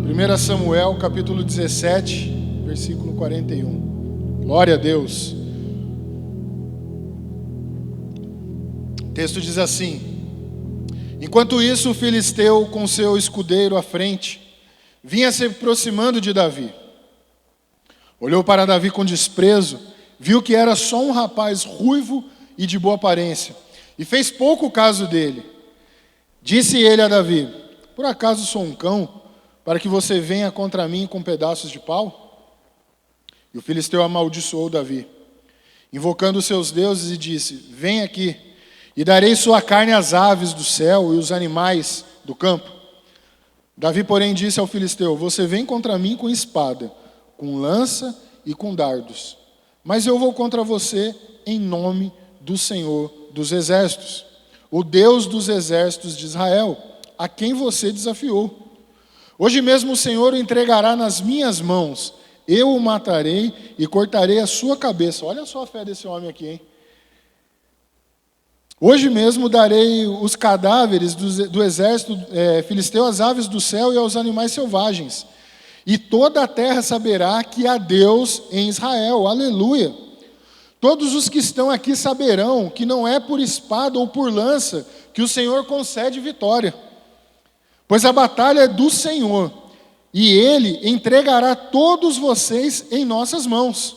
1 Samuel, capítulo 17, versículo 41. Glória a Deus. O texto diz assim: Enquanto isso, o filisteu, com seu escudeiro à frente, vinha se aproximando de Davi. Olhou para Davi com desprezo, viu que era só um rapaz ruivo e de boa aparência, e fez pouco caso dele. Disse ele a Davi: Por acaso sou um cão, para que você venha contra mim com pedaços de pau? E o filisteu amaldiçoou Davi, invocando os seus deuses, e disse: Vem aqui, e darei sua carne às aves do céu e os animais do campo. Davi, porém, disse ao filisteu: Você vem contra mim com espada, com lança e com dardos, mas eu vou contra você em nome do Senhor dos exércitos, o Deus dos exércitos de Israel, a quem você desafiou. Hoje mesmo o Senhor o entregará nas minhas mãos, eu o matarei e cortarei a sua cabeça. Olha só a fé desse homem aqui, hein? Hoje mesmo darei os cadáveres do exército filisteu às aves do céu e aos animais selvagens. E toda a terra saberá que há Deus em Israel. Aleluia! Todos os que estão aqui saberão que não é por espada ou por lança que o Senhor concede vitória. Pois a batalha é do Senhor, e Ele entregará todos vocês em nossas mãos.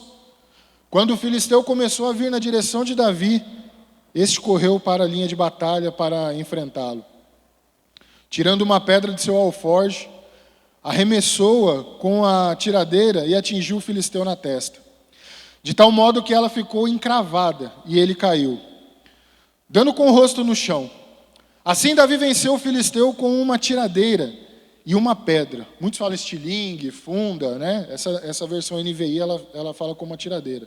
Quando o filisteu começou a vir na direção de Davi, este correu para a linha de batalha para enfrentá-lo. Tirando uma pedra de seu alforje, arremessou-a com a tiradeira e atingiu o filisteu na testa, de tal modo que ela ficou encravada e ele caiu, dando com o rosto no chão. Assim Davi venceu o filisteu com uma tiradeira e uma pedra. Muitos falam estilingue, funda, né? Essa versão NVI ela fala com uma tiradeira.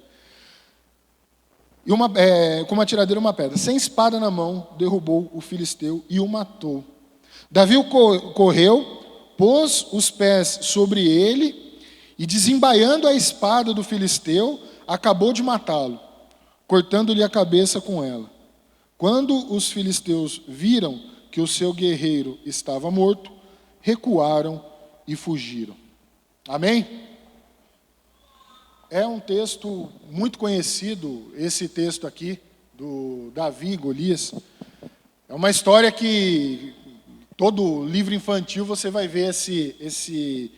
Com uma tiradeira e uma pedra. Sem espada na mão, derrubou o filisteu e o matou. Davi correu, pôs os pés sobre ele e, desembaiando a espada do filisteu, acabou de matá-lo, cortando-lhe a cabeça com ela. Quando os filisteus viram que o seu guerreiro estava morto, recuaram e fugiram. Amém? É um texto muito conhecido, esse texto aqui, do Davi e Golias. É uma história que, todo livro infantil, você vai ver esse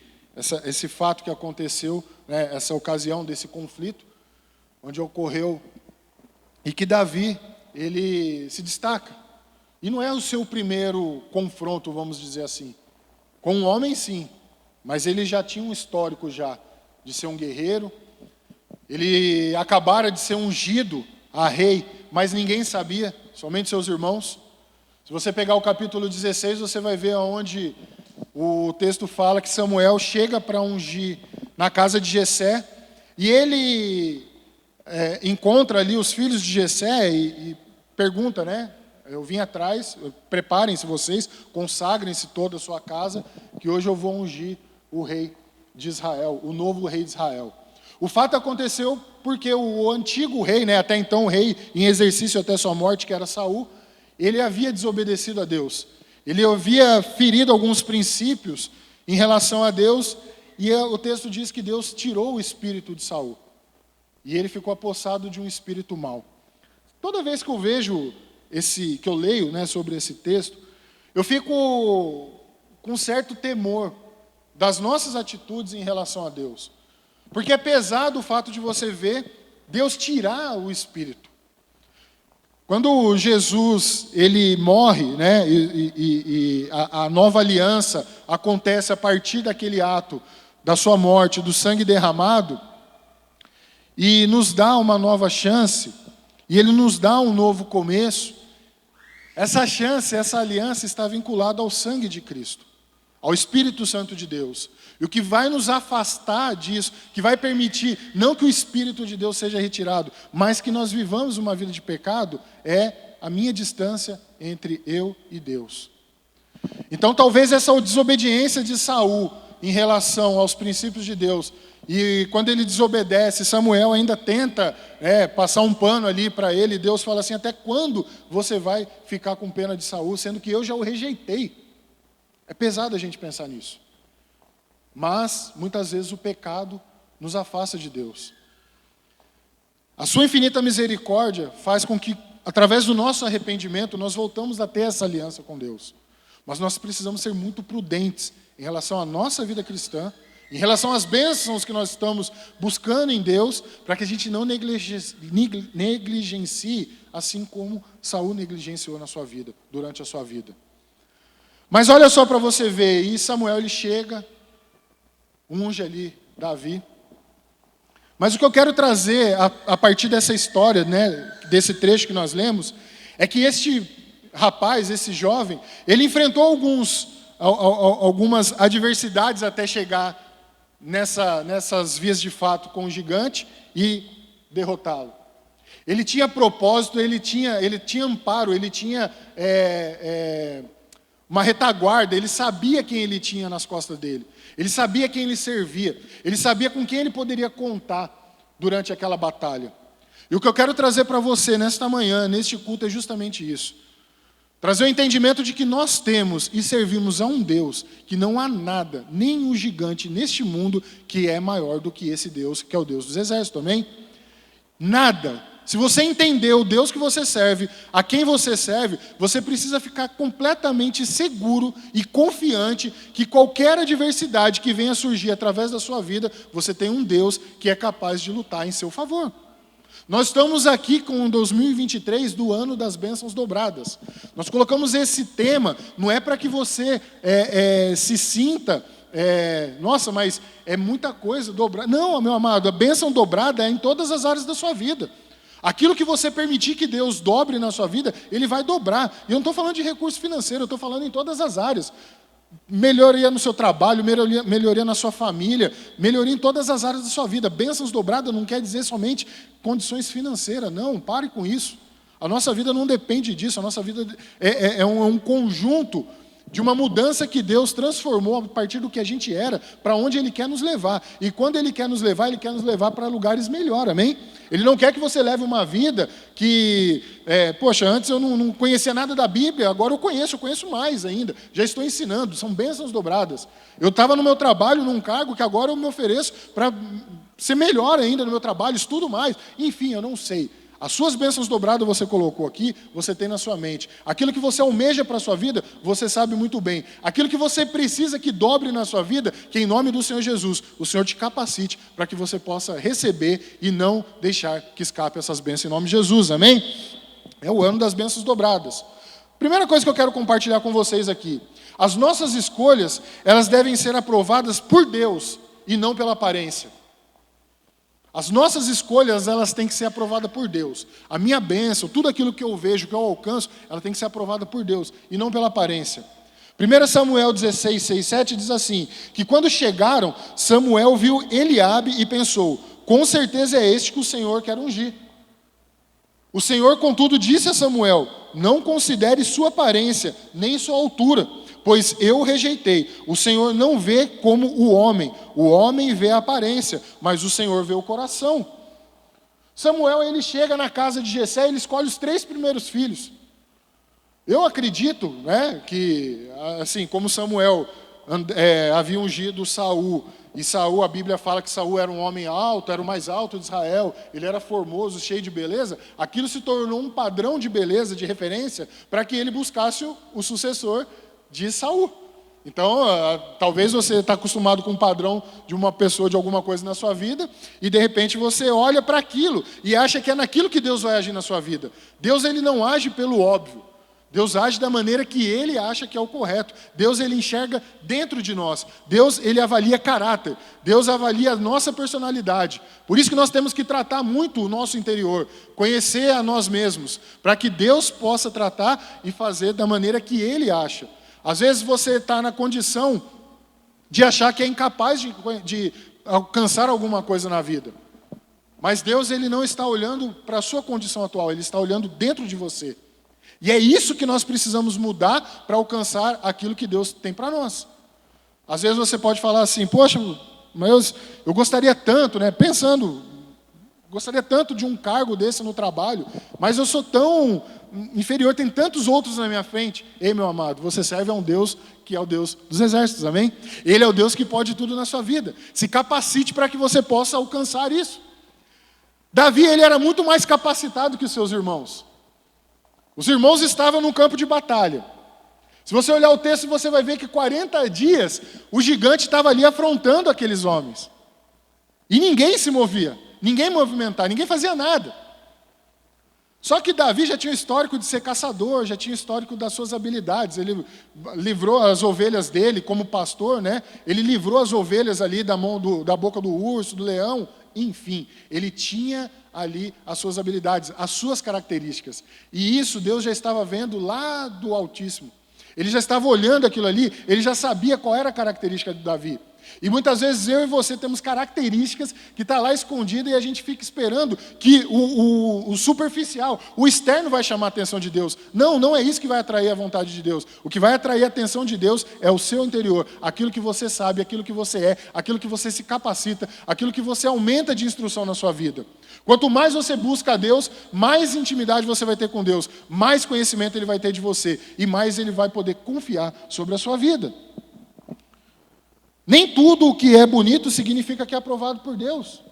fato que aconteceu, né, essa ocasião desse conflito, onde ocorreu, e que Davi, ele se destaca. E não é o seu primeiro confronto, vamos dizer assim. Com um homem, sim, mas ele já tinha um histórico já de ser um guerreiro. Ele acabara de ser ungido a rei, mas ninguém sabia, somente seus irmãos. Se você pegar o capítulo 16, você vai ver onde o texto fala que Samuel chega para ungir na casa de Jessé, e ele encontra ali os filhos de Jessé e pergunta, né? Eu vim atrás, preparem-se vocês, consagrem-se toda a sua casa, que hoje eu vou ungir o rei de Israel, o novo rei de Israel. O fato aconteceu porque o antigo rei, né, até então o rei em exercício até sua morte, que era Saul, ele havia desobedecido a Deus. Ele havia ferido alguns princípios em relação a Deus, e o texto diz que Deus tirou o espírito de Saul. E ele ficou apossado de um espírito mau. Toda vez que eu vejo que eu leio, né, sobre esse texto, eu fico com certo temor das nossas atitudes em relação a Deus. Porque é pesado o fato de você ver Deus tirar o espírito. Quando Jesus ele morre, né, e a nova aliança acontece a partir daquele ato da sua morte, do sangue derramado, e nos dá uma nova chance, e ele nos dá um novo começo. Essa chance, essa aliança está vinculada ao sangue de Cristo, ao Espírito Santo de Deus. E o que vai nos afastar disso, que vai permitir, não que o Espírito de Deus seja retirado, mas que nós vivamos uma vida de pecado, é a minha distância entre eu e Deus. Então talvez essa desobediência de Saul em relação aos princípios de Deus, e quando ele desobedece, Samuel ainda tenta passar um pano ali para ele, Deus fala assim: até quando você vai ficar com pena de Saul, sendo que eu já o rejeitei? É pesado a gente pensar nisso. mas muitas vezes o pecado nos afasta de Deus. A sua infinita misericórdia faz com que, através do nosso arrependimento, nós voltamos a ter essa aliança com Deus. Mas nós precisamos ser muito prudentes em relação à nossa vida cristã, em relação às bênçãos que nós estamos buscando em Deus, para que a gente não negligencie, assim como Saul negligenciou na sua vida, durante a sua vida. Mas olha só para você ver, e Samuel ele chega, unge ali Davi. Mas o que eu quero trazer a partir dessa história, né, desse trecho que nós lemos, é que este rapaz, esse jovem, ele enfrentou algumas adversidades até chegar nessas vias de fato com o gigante e derrotá-lo. Ele tinha propósito, ele tinha amparo, ele tinha uma retaguarda, ele sabia quem ele tinha nas costas dele, ele sabia quem ele servia, ele sabia com quem ele poderia contar durante aquela batalha. E o que eu quero trazer para você nesta manhã, neste culto, é justamente isso. Trazer o entendimento de que nós temos e servimos a um Deus que não há nada, nenhum gigante neste mundo que é maior do que esse Deus, que é o Deus dos exércitos, amém? Nada. Se você entender o Deus que você serve, a quem você serve, você precisa ficar completamente seguro e confiante que qualquer adversidade que venha surgir através da sua vida, você tem um Deus que é capaz de lutar em seu favor. Nós estamos aqui com 2023 do ano das bênçãos dobradas. Nós colocamos esse tema, não é para que você se sinta, nossa, mas é muita coisa dobrada. Não, meu amado, a bênção dobrada é em todas as áreas da sua vida. Aquilo que você permitir que Deus dobre na sua vida, Ele vai dobrar. E eu não estou falando de recurso financeiro, eu estou falando em todas as áreas. Melhoria no seu trabalho, melhoria na sua família, melhoria em todas as áreas da sua vida. Bênçãos dobradas não quer dizer somente condições financeiras, não, pare com isso. A nossa vida não depende disso, a nossa vida é um conjunto de uma mudança que Deus transformou a partir do que a gente era, para onde Ele quer nos levar. E quando Ele quer nos levar para lugares melhores, amém? Ele não quer que você leve uma vida que, poxa, antes eu não conhecia nada da Bíblia, agora eu conheço mais ainda, já estou ensinando, são bênçãos dobradas. Eu estava no meu trabalho, num cargo que agora eu me ofereço para ser melhor ainda no meu trabalho, estudo mais, enfim, eu não sei. As suas bênçãos dobradas você colocou aqui, você tem na sua mente. Aquilo que você almeja para a sua vida, você sabe muito bem. Aquilo que você precisa que dobre na sua vida, que em nome do Senhor Jesus, o Senhor te capacite para que você possa receber e não deixar que escape essas bênçãos em nome de Jesus, amém? É o ano das bênçãos dobradas. Primeira coisa que eu quero compartilhar com vocês aqui. As nossas escolhas, elas devem ser aprovadas por Deus e não pela aparência. As nossas escolhas, elas têm que ser aprovadas por Deus. A minha bênção, tudo aquilo que eu vejo, que eu alcanço, ela tem que ser aprovada por Deus e não pela aparência. 1 Samuel 16, 6, 7 diz assim, que quando chegaram, Samuel viu Eliabe e pensou, com certeza é este que o Senhor quer ungir. O Senhor, contudo, disse a Samuel, não considere sua aparência, nem sua altura, pois eu o rejeitei. O Senhor não vê como o homem vê a aparência, mas o Senhor vê o coração. Samuel, ele chega na casa de Jessé, ele escolhe os 3 primeiros filhos. Eu acredito, né, que, assim, como Samuel havia ungido Saul, e Saul, a Bíblia fala que Saul era um homem alto, era o mais alto de Israel, ele era formoso, cheio de beleza, aquilo se tornou um padrão de beleza, de referência, para que ele buscasse o sucessor de Saul. Então, talvez você está acostumado com um padrão de uma pessoa, de alguma coisa na sua vida, e de repente você olha para aquilo e acha que é naquilo que Deus vai agir na sua vida. Deus, ele não age pelo óbvio. Deus age da maneira que Ele acha que é o correto. Deus, ele enxerga dentro de nós. Deus, ele avalia caráter. Deus avalia a nossa personalidade. Por isso que nós temos que tratar muito o nosso interior, conhecer a nós mesmos, para que Deus possa tratar e fazer da maneira que Ele acha. Às vezes você está na condição de achar que é incapaz de alcançar alguma coisa na vida. Mas Deus, ele não está olhando para a sua condição atual, Ele está olhando dentro de você. E é isso que nós precisamos mudar para alcançar aquilo que Deus tem para nós. Às vezes você pode falar assim, poxa, mas eu gostaria tanto, né? Pensando gostaria tanto de um cargo desse no trabalho, mas eu sou tão inferior, tem tantos outros na minha frente. Ei, meu amado, você serve a um Deus que é o Deus dos exércitos, amém? Ele é o Deus que pode tudo na sua vida. Se capacite para que você possa alcançar isso. Davi, ele era muito mais capacitado que os seus irmãos. Os irmãos estavam no campo de batalha. Se você olhar o texto, você vai ver que 40 dias o gigante estava ali afrontando aqueles homens. E ninguém se movia, ninguém movimentava, ninguém fazia nada. Só que Davi já tinha o histórico de ser caçador, já tinha o histórico das suas habilidades. Ele livrou as ovelhas dele como pastor, né? Ele livrou as ovelhas ali da boca do urso, do leão. Enfim, ele tinha ali as suas habilidades, as suas características. E isso Deus já estava vendo lá do Altíssimo. Ele já estava olhando aquilo ali, ele já sabia qual era a característica de Davi. E muitas vezes eu e você temos características que estão lá escondidas e a gente fica esperando que o superficial, o externo vai chamar a atenção de Deus. Não, não é isso que vai atrair a vontade de Deus. O que vai atrair a atenção de Deus é o seu interior, aquilo que você sabe, aquilo que você é, aquilo que você se capacita, aquilo que você aumenta de instrução na sua vida. Quanto mais você busca a Deus, mais intimidade você vai ter com Deus, mais conhecimento Ele vai ter de você e mais Ele vai poder confiar sobre a sua vida. Nem tudo o que é bonito significa que é aprovado por Deus.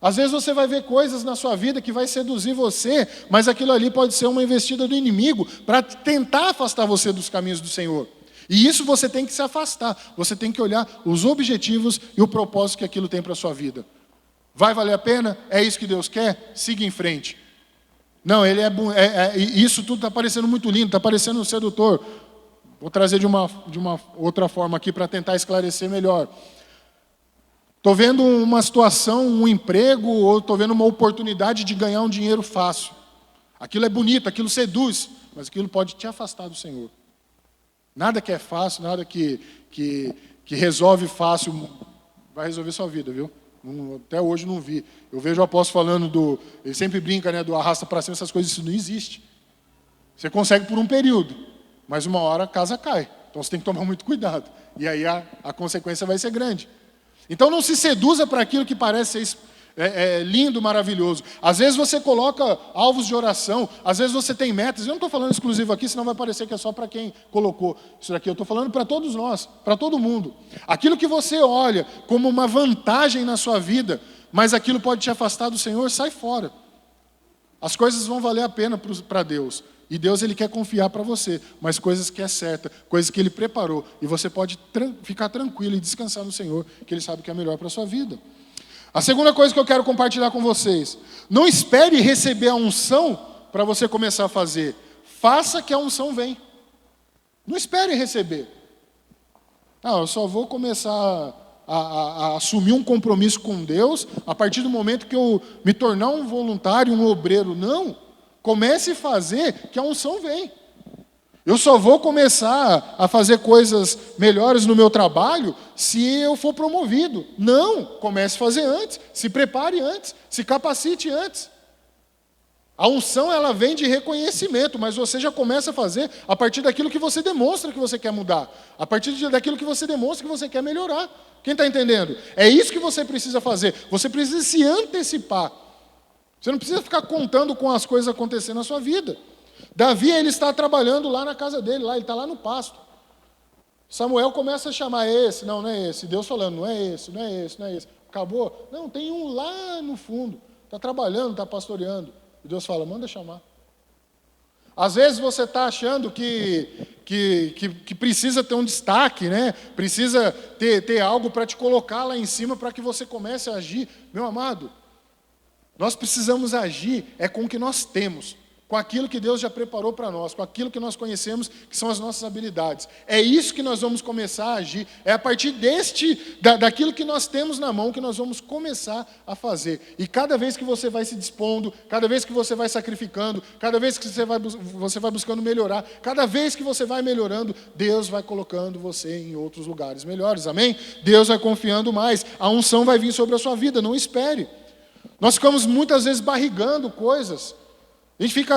Às vezes você vai ver coisas na sua vida que vai seduzir você, mas aquilo ali pode ser uma investida do inimigo para tentar afastar você dos caminhos do Senhor. E isso você tem que se afastar, você tem que olhar os objetivos e o propósito que aquilo tem para a sua vida. Vai valer a pena? É isso que Deus quer? Siga em frente. Não, ele isso tudo está parecendo muito lindo, está parecendo sedutor. Vou trazer de uma outra forma aqui para tentar esclarecer melhor. Estou vendo uma situação, um emprego, ou estou vendo uma oportunidade de ganhar um dinheiro fácil. Aquilo é bonito, aquilo seduz, mas aquilo pode te afastar do Senhor. Nada que é fácil, nada que resolve fácil, vai resolver sua vida, viu? Até hoje não vi. Eu vejo o apóstolo falando ele sempre brinca, né, do arrasta para cima, essas coisas, isso não existe. Você consegue por um período, mas uma hora a casa cai. Então você tem que tomar muito cuidado. E aí a consequência vai ser grande. Então não se seduza para aquilo que parece ser lindo, maravilhoso. Às vezes você coloca alvos de oração, às vezes você tem metas. Eu não estou falando exclusivo aqui, senão vai parecer que é só para quem colocou isso daqui. Eu estou falando para todos nós, para todo mundo. Aquilo que você olha como uma vantagem na sua vida, mas aquilo pode te afastar do Senhor, sai fora. As coisas vão valer a pena para Deus. E Deus, Ele quer confiar para você, mas coisas que é certa, coisas que Ele preparou. E você pode ficar tranquilo e descansar no Senhor, que Ele sabe o que é melhor para a sua vida. A segunda coisa que eu quero compartilhar com vocês. Não espere receber a unção para você começar a fazer. Faça que a unção vem. Não espere receber. Não, eu só vou começar a assumir um compromisso com Deus a partir do momento que eu me tornar um voluntário, um obreiro. Não. Comece a fazer que a unção vem. Eu só vou começar a fazer coisas melhores no meu trabalho se eu for promovido. Não, comece a fazer antes, se prepare antes, se capacite antes. A unção, ela vem de reconhecimento, mas você já começa a fazer a partir daquilo que você demonstra que você quer mudar. A partir daquilo que você demonstra que você quer melhorar. Quem está entendendo? É isso que você precisa fazer. Você precisa se antecipar. Você não precisa ficar contando com as coisas acontecendo na sua vida. Davi, ele está trabalhando lá na casa dele, lá, ele está lá no pasto. Samuel começa a chamar esse, não é esse. Deus falando, não é esse, não é esse, não é esse. Acabou? Não, tem um lá no fundo. Está trabalhando, está pastoreando. E Deus fala, manda chamar. Às vezes você está achando que precisa ter um destaque, né? Precisa ter algo para te colocar lá em cima para que você comece a agir. Meu amado, nós precisamos agir com o que nós temos, com aquilo que Deus já preparou para nós, com aquilo que nós conhecemos, que são as nossas habilidades. É isso que nós vamos começar a agir. É a partir daquilo que nós temos na mão que nós vamos começar a fazer. E cada vez que você vai se dispondo, cada vez que você vai sacrificando, cada vez que você vai buscando melhorar, cada vez que você vai melhorando, Deus vai colocando você em outros lugares melhores. Amém? Deus vai confiando mais. A unção vai vir sobre a sua vida, não espere. Nós ficamos muitas vezes barrigando coisas. A gente fica,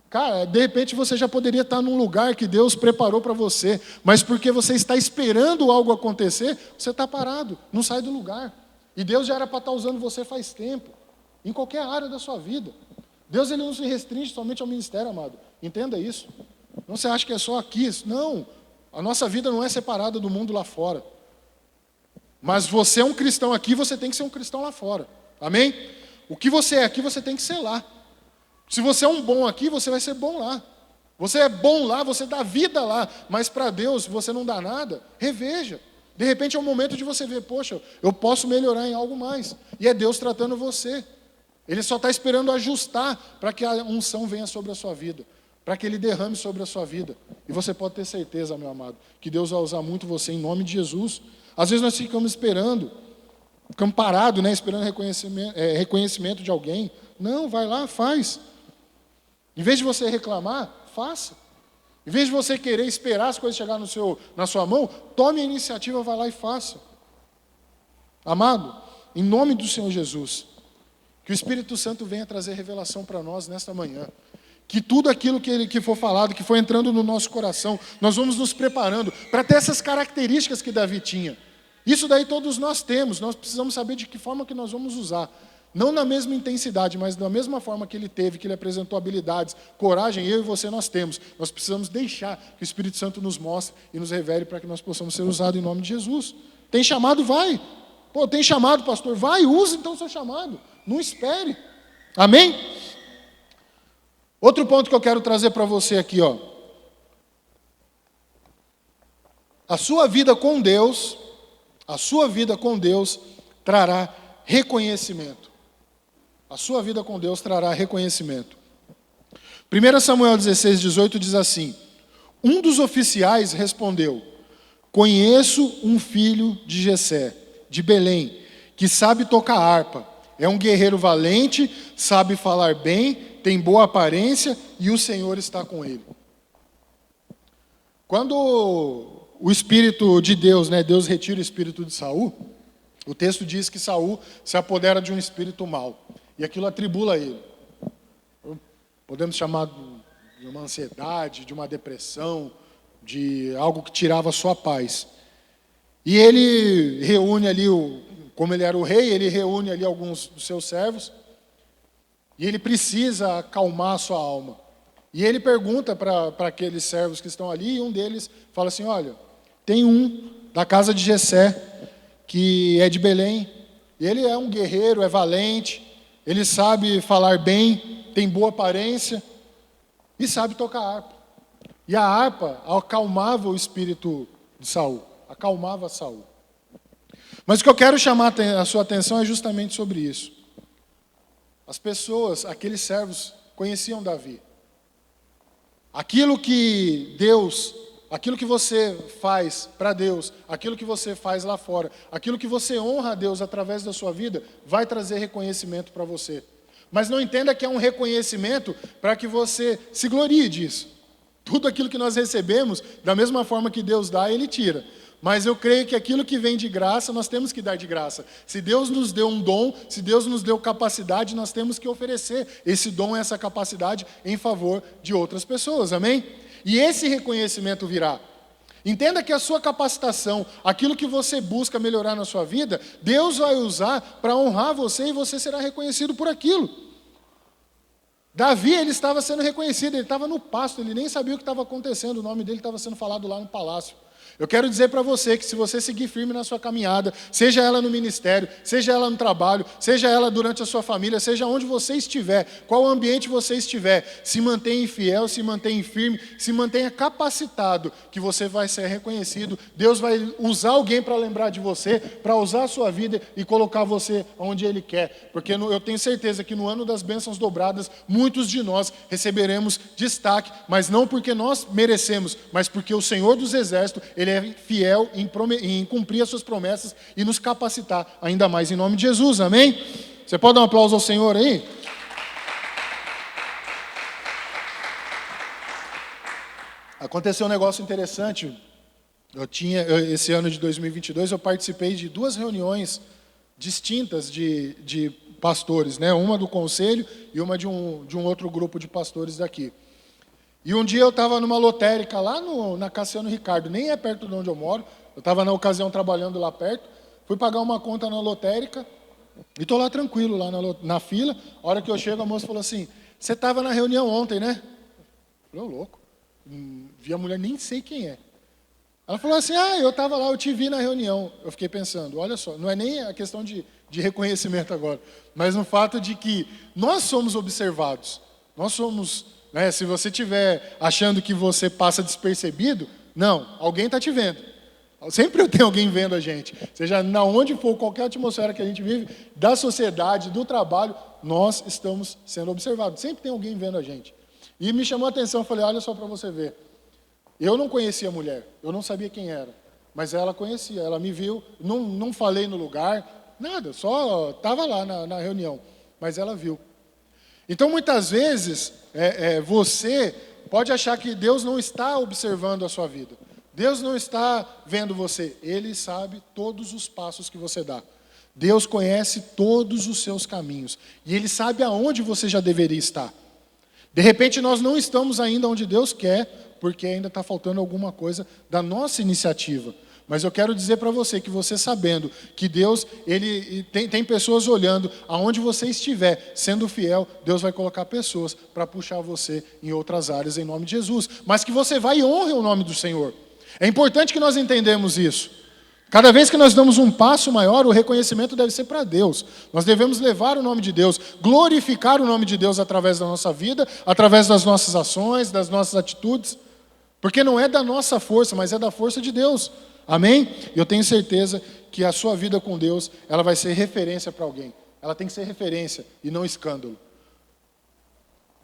cara, de repente você já poderia estar num lugar que Deus preparou para você, mas porque você está esperando algo acontecer, você está parado, não sai do lugar. E Deus já era para estar usando você faz tempo, em qualquer área da sua vida. Deus ele não se restringe somente ao ministério, amado. Entenda isso. Não você acha que é só aqui. Não. A nossa vida não é separada do mundo lá fora. Mas você é um cristão aqui, você tem que ser um cristão lá fora. Amém? O que você é aqui, você tem que ser lá. Se você é um bom aqui, você vai ser bom lá. Você é bom lá, você dá vida lá. Mas para Deus, se você não dá nada, reveja. De repente é o momento de você ver, poxa, eu posso melhorar em algo mais. E é Deus tratando você. Ele só está esperando ajustar para que a unção venha sobre a sua vida. Para que Ele derrame sobre a sua vida. E você pode ter certeza, meu amado, que Deus vai usar muito você em nome de Jesus. Às vezes nós ficamos parados, né, esperando reconhecimento de alguém. Não, vai lá, faz. Em vez de você reclamar, faça. Em vez de você querer esperar as coisas chegarem na sua mão, tome a iniciativa, vá lá e faça. Amado, em nome do Senhor Jesus, que o Espírito Santo venha trazer revelação para nós nesta manhã. Que tudo aquilo que for falado, que for entrando no nosso coração, nós vamos nos preparando para ter essas características que Davi tinha. Isso daí todos nós temos, nós precisamos saber de que forma que nós vamos usar. Não na mesma intensidade, mas da mesma forma que ele teve, que ele apresentou habilidades, coragem, eu e você nós temos. Nós precisamos deixar que o Espírito Santo nos mostre e nos revele para que nós possamos ser usados em nome de Jesus. Tem chamado, vai. Pô, tem chamado, pastor, vai, use então o seu chamado. Não espere. Amém? Outro ponto que eu quero trazer para você aqui, ó. A sua vida com Deus trará reconhecimento. A sua vida com Deus trará reconhecimento. 1 Samuel 16, 18 diz assim: um dos oficiais respondeu: conheço um filho de Jessé, de Belém, que sabe tocar harpa. É um guerreiro valente, sabe falar bem, tem boa aparência e o Senhor está com ele. Quando o Espírito de Deus, né, Deus retira o espírito de Saul, o texto diz que Saul se apodera de um espírito mau. E aquilo atribula ele. Podemos chamar de uma ansiedade, de uma depressão, de algo que tirava a sua paz. E ele reúne ali, como ele era o rei, ele reúne ali alguns dos seus servos. E ele precisa acalmar a sua alma. E ele pergunta para aqueles servos que estão ali, e um deles fala assim: olha, tem um da casa de Jessé, que é de Belém. Ele é um guerreiro, é valente, ele sabe falar bem, tem boa aparência e sabe tocar harpa. E a harpa acalmava o espírito de Saul, acalmava Saul. Mas o que eu quero chamar a sua atenção é justamente sobre isso. As pessoas, aqueles servos, conheciam Davi. Aquilo que você faz para Deus, aquilo que você faz lá fora, aquilo que você honra a Deus através da sua vida, vai trazer reconhecimento para você. Mas não entenda que é um reconhecimento para que você se glorie disso. Tudo aquilo que nós recebemos, da mesma forma que Deus dá, Ele tira. Mas eu creio que aquilo que vem de graça, nós temos que dar de graça. Se Deus nos deu um dom, se Deus nos deu capacidade, nós temos que oferecer esse dom, essa capacidade em favor de outras pessoas, amém? E esse reconhecimento virá. Entenda que a sua capacitação, aquilo que você busca melhorar na sua vida, Deus vai usar para honrar você e você será reconhecido por aquilo. Davi, ele estava sendo reconhecido, ele estava no pasto, ele nem sabia o que estava acontecendo, o nome dele estava sendo falado lá no palácio. Eu quero dizer para você que se você seguir firme na sua caminhada, seja ela no ministério, seja ela no trabalho, seja ela durante a sua família, seja onde você estiver, qual ambiente você estiver, se mantenha fiel, se mantenha firme, se mantenha capacitado, que você vai ser reconhecido. Deus vai usar alguém para lembrar de você, para usar a sua vida e colocar você onde Ele quer. Porque eu tenho certeza que no ano das bênçãos dobradas, muitos de nós receberemos destaque, mas não porque nós merecemos, mas porque o Senhor dos Exércitos, Ele é fiel em cumprir as suas promessas e nos capacitar ainda mais em nome de Jesus, amém? Você pode dar um aplauso ao Senhor aí? Aconteceu um negócio interessante. Esse ano de 2022, eu participei de 2 reuniões distintas de pastores, né? Uma do conselho e uma de um outro grupo de pastores daqui. E um dia eu estava numa lotérica lá na Cassiano Ricardo, nem é perto de onde eu moro, eu estava na ocasião trabalhando lá perto, Fui pagar uma conta na lotérica e estou lá tranquilo, lá na fila. A hora que eu chego, a moça falou assim, você estava na reunião ontem, né? Eu falei, ô louco, vi a mulher, nem sei quem é. Ela falou assim, eu estava lá, eu te vi na reunião. Eu fiquei pensando, olha só, não é nem a questão de reconhecimento agora, mas no fato de que nós somos observados. Nós somos, né, se você estiver achando que você passa despercebido, não, alguém está te vendo. Sempre tem alguém vendo a gente. Seja na onde for, qualquer atmosfera que a gente vive, da sociedade, do trabalho, nós estamos sendo observados. Sempre tem alguém vendo a gente. E me chamou a atenção, eu falei, olha só para você ver. Eu não conhecia a mulher, eu não sabia quem era, mas ela conhecia, ela me viu, não falei no lugar, nada, só estava lá na reunião, mas ela viu. Então, muitas vezes, você pode achar que Deus não está observando a sua vida, Deus não está vendo você, Ele sabe todos os passos que você dá. Deus conhece todos os seus caminhos, e Ele sabe aonde você já deveria estar. De repente, nós não estamos ainda onde Deus quer, porque ainda está faltando alguma coisa da nossa iniciativa. Mas eu quero dizer para você que você sabendo que Deus, Ele tem pessoas olhando, aonde você estiver, sendo fiel, Deus vai colocar pessoas para puxar você em outras áreas, em nome de Jesus. Mas que você vai e honre o nome do Senhor. É importante que nós entendamos isso. Cada vez que nós damos um passo maior, o reconhecimento deve ser para Deus. Nós devemos levar o nome de Deus, glorificar o nome de Deus através da nossa vida, através das nossas ações, das nossas atitudes. Porque não é da nossa força, mas é da força de Deus. Amém? Eu tenho certeza que a sua vida com Deus, ela vai ser referência para alguém. Ela tem que ser referência e não escândalo.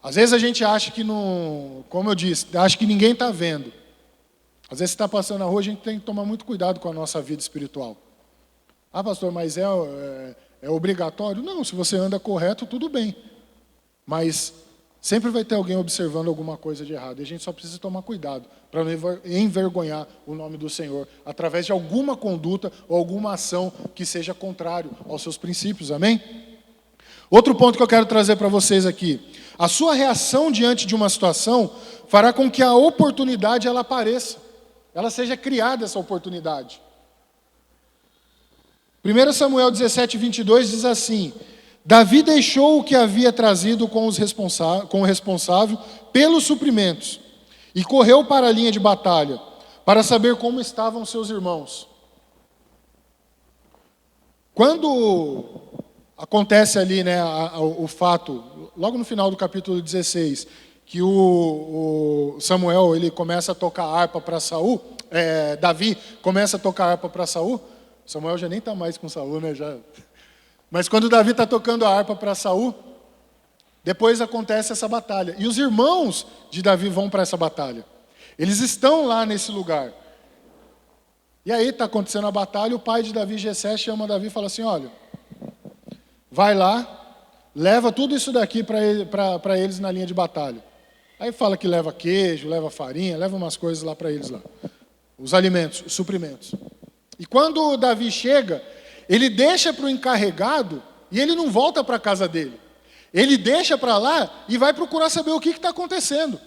Às vezes a gente acha que não, como eu disse, acha que ninguém está vendo. Às vezes você está passando na rua, a gente tem que tomar muito cuidado com a nossa vida espiritual. Ah, pastor, mas é obrigatório? Não, se você anda correto, tudo bem. Mas sempre vai ter alguém observando alguma coisa de errado. E a gente só precisa tomar cuidado para não envergonhar o nome do Senhor através de alguma conduta ou alguma ação que seja contrário aos seus princípios. Amém? Outro ponto que eu quero trazer para vocês aqui. A sua reação diante de uma situação fará com que a oportunidade ela apareça. Ela seja criada, essa oportunidade. 1 Samuel 17, 22 diz assim: Davi deixou o que havia trazido com o responsável pelos suprimentos e correu para a linha de batalha para saber como estavam seus irmãos. Quando acontece ali, né, o fato, logo no final do capítulo 16, que o Samuel ele começa a tocar harpa para Saul, Davi começa a tocar harpa para Saul, Samuel já nem está mais com Saul, né? Mas quando Davi está tocando a harpa para Saul, depois acontece essa batalha. E os irmãos de Davi vão para essa batalha. Eles estão lá nesse lugar. E aí está acontecendo a batalha, o pai de Davi, Jessé, chama Davi e fala assim, olha, vai lá, leva tudo isso daqui para eles na linha de batalha. Aí fala que leva queijo, leva farinha, leva umas coisas lá para eles lá. Os alimentos, os suprimentos. E quando Davi chega, ele deixa para o encarregado e ele não volta para a casa dele. Ele deixa para lá e vai procurar saber o que está acontecendo.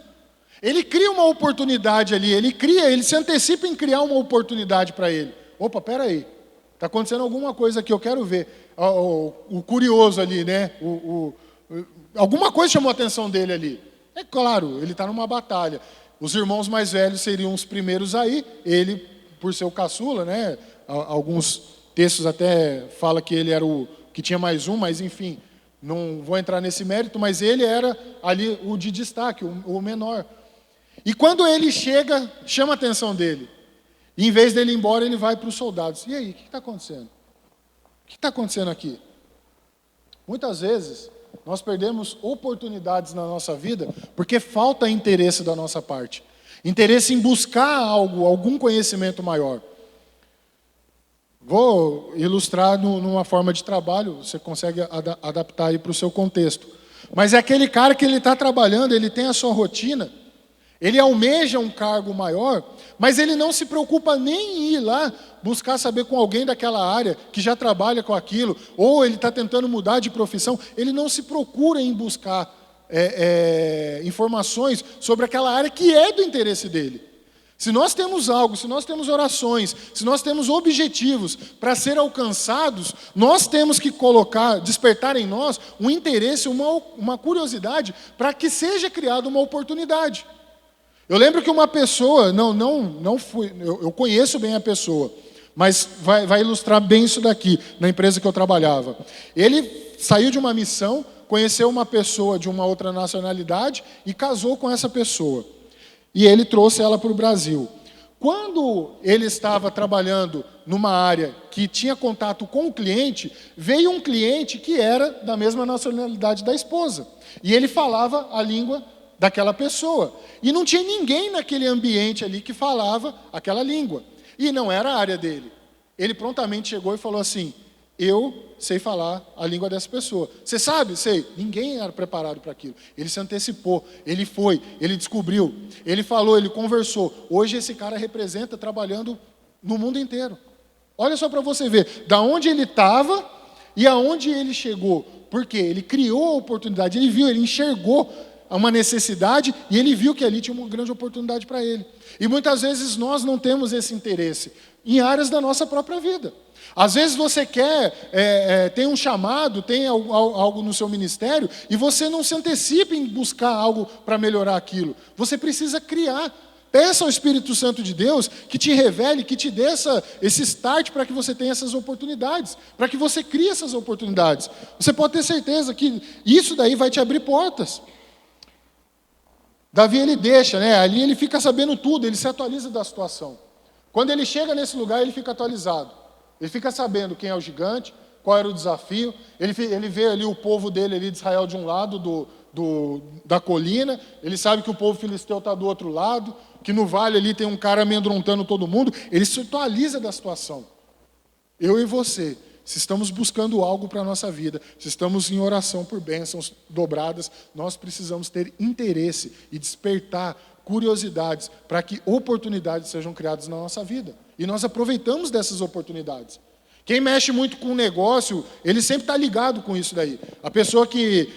Ele cria uma oportunidade ali, ele se antecipa em criar uma oportunidade para ele. Opa, peraí, está acontecendo alguma coisa aqui, eu quero ver. O curioso ali, né? Alguma coisa chamou a atenção dele ali. É claro, ele está numa batalha. Os irmãos mais velhos seriam os primeiros aí, ele, por ser o caçula, né? Alguns textos até falam que ele era o que tinha mais um, mas enfim, não vou entrar nesse mérito, mas ele era ali o de destaque, o menor. E quando ele chega, chama a atenção dele. E em vez dele ir embora, ele vai para os soldados. E aí, o que está acontecendo? O que está acontecendo aqui? Muitas vezes, nós perdemos oportunidades na nossa vida porque falta interesse da nossa parte. Interesse em buscar algo, algum conhecimento maior. Vou ilustrar numa forma de trabalho, você consegue adaptar aí para o seu contexto. Mas é aquele cara que ele está trabalhando, ele tem a sua rotina, ele almeja um cargo maior, mas ele não se preocupa nem em ir lá buscar saber com alguém daquela área que já trabalha com aquilo, ou ele está tentando mudar de profissão, ele não se procura em buscar informações sobre aquela área que é do interesse dele. Se nós temos algo, se nós temos orações, se nós temos objetivos para ser alcançados, nós temos que despertar em nós um interesse, uma curiosidade, para que seja criada uma oportunidade. Eu lembro que uma pessoa, eu conheço bem a pessoa, mas vai ilustrar bem isso daqui, na empresa que eu trabalhava. Ele saiu de uma missão, conheceu uma pessoa de uma outra nacionalidade e casou com essa pessoa. E ele trouxe ela para o Brasil. Quando ele estava trabalhando numa área que tinha contato com o cliente, veio um cliente que era da mesma nacionalidade da esposa. E ele falava a língua daquela pessoa. E não tinha ninguém naquele ambiente ali que falava aquela língua. E não era a área dele. Ele prontamente chegou e falou assim: eu sei falar a língua dessa pessoa. Você sabe? Sei. Ninguém era preparado para aquilo. Ele se antecipou, ele foi, ele descobriu, ele falou, ele conversou. Hoje esse cara representa trabalhando no mundo inteiro. Olha só para você ver, da onde ele estava e aonde ele chegou. Por quê? Ele criou a oportunidade, ele viu, ele enxergou uma necessidade e ele viu que ali tinha uma grande oportunidade para ele. E muitas vezes nós não temos esse interesse em áreas da nossa própria vida. Às vezes você tem um chamado, tem algo no seu ministério, e você não se antecipa em buscar algo para melhorar aquilo. Você precisa criar. Peça ao Espírito Santo de Deus que te revele, que te dê esse start para que você tenha essas oportunidades, para que você crie essas oportunidades. Você pode ter certeza que isso daí vai te abrir portas. Davi, ele deixa, ali ele fica sabendo tudo, ele se atualiza da situação. Quando ele chega nesse lugar, ele fica atualizado. Ele fica sabendo quem é o gigante, qual era o desafio. Ele vê ali o povo dele ali de Israel de um lado da colina. Ele sabe que o povo filisteu está do outro lado, que no vale ali tem um cara amedrontando todo mundo. Ele se atualiza da situação. Eu e você, se estamos buscando algo para a nossa vida, se estamos em oração por bênçãos dobradas, nós precisamos ter interesse e despertar curiosidades para que oportunidades sejam criadas na nossa vida. E nós aproveitamos dessas oportunidades. Quem mexe muito com o negócio, ele sempre está ligado com isso daí. A pessoa que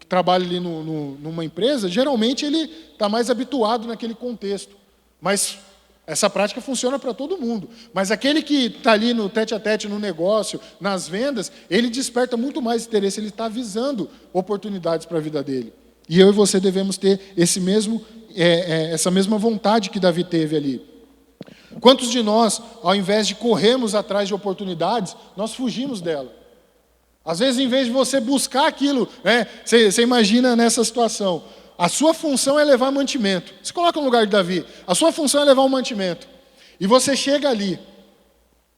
trabalha ali numa empresa, geralmente ele está mais habituado naquele contexto. Mas essa prática funciona para todo mundo. Mas aquele que está ali no tete-a-tete, no negócio, nas vendas, ele desperta muito mais interesse, ele está visando oportunidades para a vida dele. E eu e você devemos ter essa mesma vontade que Davi teve ali. Quantos de nós, ao invés de corrermos atrás de oportunidades, nós fugimos dela? Às vezes, em vez de você buscar aquilo, você imagina nessa situação, a sua função é levar mantimento. Se coloca no lugar de Davi, a sua função é levar um mantimento. E você chega ali,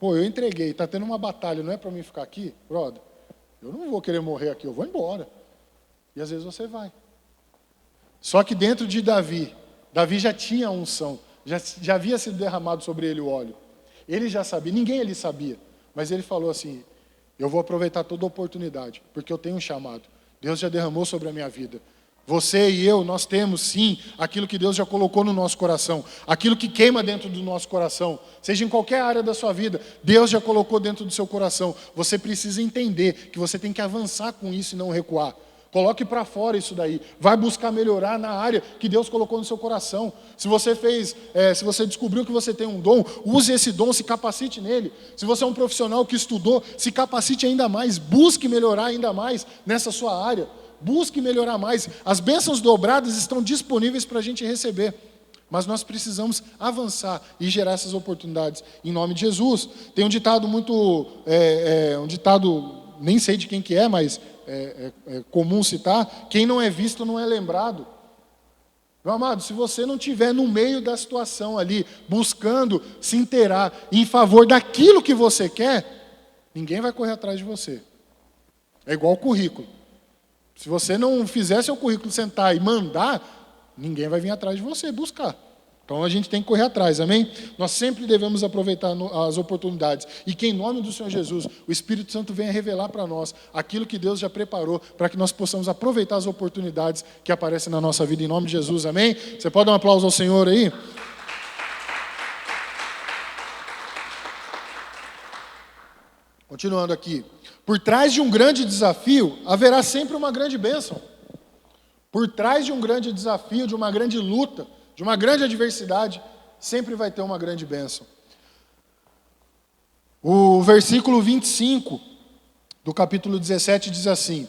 eu entreguei, está tendo uma batalha, não é para mim ficar aqui? Brother, eu não vou querer morrer aqui, eu vou embora. E às vezes você vai. Só que dentro de Davi já tinha a unção, já havia sido derramado sobre ele o óleo. Ele já sabia, ninguém ali sabia, mas ele falou assim: eu vou aproveitar toda a oportunidade, porque eu tenho um chamado. Deus já derramou sobre a minha vida. Você e eu, nós temos sim aquilo que Deus já colocou no nosso coração, aquilo que queima dentro do nosso coração, seja em qualquer área da sua vida, Deus já colocou dentro do seu coração. Você precisa entender que você tem que avançar com isso e não recuar. Coloque para fora isso daí. Vai buscar melhorar na área que Deus colocou no seu coração. Se você descobriu que você tem um dom, use esse dom, se capacite nele. Se você é um profissional que estudou, se capacite ainda mais. Busque melhorar ainda mais nessa sua área. Busque melhorar mais. As bênçãos dobradas estão disponíveis para a gente receber. Mas nós precisamos avançar e gerar essas oportunidades em nome de Jesus. Tem um ditado nem sei de quem que é, mas é comum citar: quem não é visto não é lembrado. Meu amado, se você não estiver no meio da situação ali, buscando se inteirar em favor daquilo que você quer, ninguém vai correr atrás de você. É igual o currículo. Se você não fizer seu currículo, sentar e mandar, ninguém vai vir atrás de você buscar. Então a gente tem que correr atrás, amém? Nós sempre devemos aproveitar as oportunidades. E que em nome do Senhor Jesus, o Espírito Santo venha revelar para nós aquilo que Deus já preparou para que nós possamos aproveitar as oportunidades que aparecem na nossa vida, em nome de Jesus, amém? Você pode dar um aplauso ao Senhor aí? Continuando aqui. Por trás de um grande desafio, haverá sempre uma grande bênção. Por trás de um grande desafio, de uma grande luta, de uma grande adversidade, sempre vai ter uma grande bênção. O versículo 25 do capítulo 17 diz assim: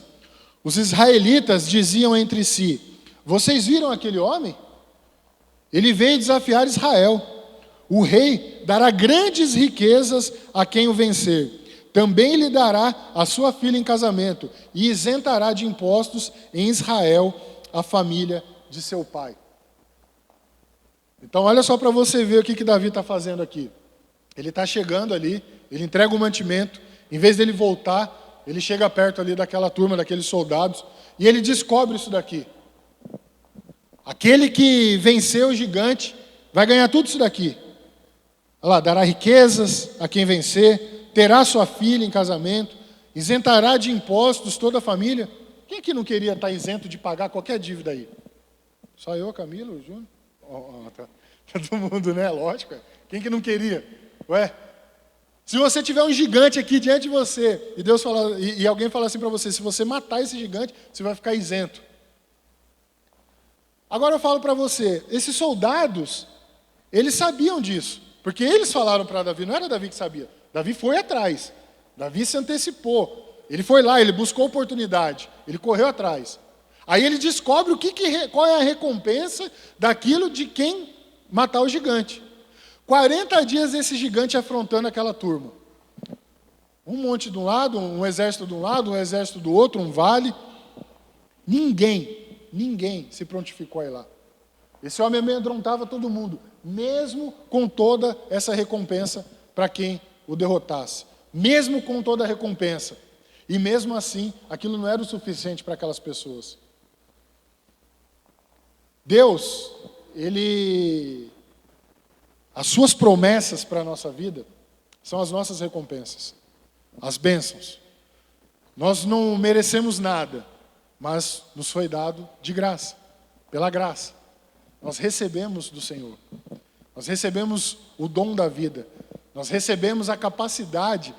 os israelitas diziam entre si: vocês viram aquele homem? Ele veio desafiar Israel. O rei dará grandes riquezas a quem o vencer. Também lhe dará a sua filha em casamento e isentará de impostos em Israel a família de seu pai. Então olha só para você ver o que Davi está fazendo aqui. Ele está chegando ali, ele entrega o mantimento, em vez dele voltar, ele chega perto ali daquela turma, daqueles soldados, e ele descobre isso daqui. Aquele que venceu o gigante vai ganhar tudo isso daqui. Olha lá, dará riquezas a quem vencer, terá sua filha em casamento, isentará de impostos toda a família. Quem que não queria estar isento de pagar qualquer dívida aí? Só eu, Camilo, o Júnior? Tá todo mundo, né? Lógico. Quem que não queria? Ué, se você tiver um gigante aqui diante de você, e Deus fala, e alguém falar assim para você: se você matar esse gigante, você vai ficar isento. Agora eu falo para você, esses soldados, eles sabiam disso, porque eles falaram para Davi, não era Davi que sabia. Davi foi atrás, Davi se antecipou, ele foi lá, ele buscou oportunidade, ele correu atrás. Aí ele descobre qual é a recompensa daquilo de quem matar o gigante. 40 dias esse gigante afrontando aquela turma. Um monte de um lado, um exército de um lado, um exército do outro, um vale. Ninguém se prontificou a ir lá. Esse homem amedrontava todo mundo, mesmo com toda essa recompensa para quem o derrotasse. Mesmo com toda a recompensa. E mesmo assim, aquilo não era o suficiente para aquelas pessoas. Deus, as suas promessas para a nossa vida são as nossas recompensas, as bênçãos. Nós não merecemos nada, mas nos foi dado de graça, pela graça. Nós recebemos do Senhor. Nós recebemos o dom da vida. Nós recebemos a capacidade,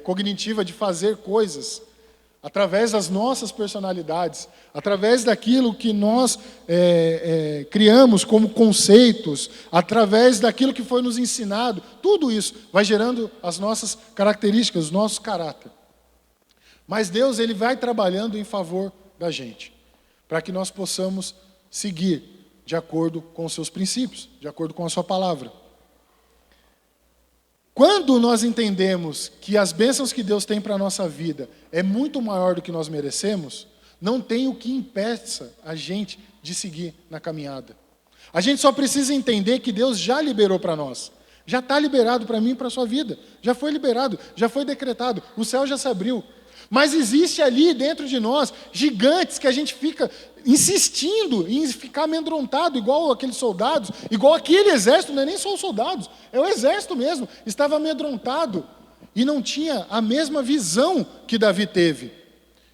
cognitiva de fazer coisas através das nossas personalidades, através daquilo que nós criamos como conceitos, através daquilo que foi nos ensinado. Tudo isso vai gerando as nossas características, o nosso caráter. Mas Deus, Ele vai trabalhando em favor da gente, para que nós possamos seguir de acordo com os seus princípios, de acordo com a sua palavra. Quando nós entendemos que as bênçãos que Deus tem para a nossa vida é muito maior do que nós merecemos, não tem o que impeça a gente de seguir na caminhada. A gente só precisa entender que Deus já liberou para nós. Já está liberado para mim e para a sua vida. Já foi liberado, já foi decretado. O céu já se abriu. Mas existe ali dentro de nós gigantes que a gente fica insistindo em ficar amedrontado, igual aqueles soldados, igual aquele exército, não é nem só os soldados, é o exército mesmo, estava amedrontado e não tinha a mesma visão que Davi teve,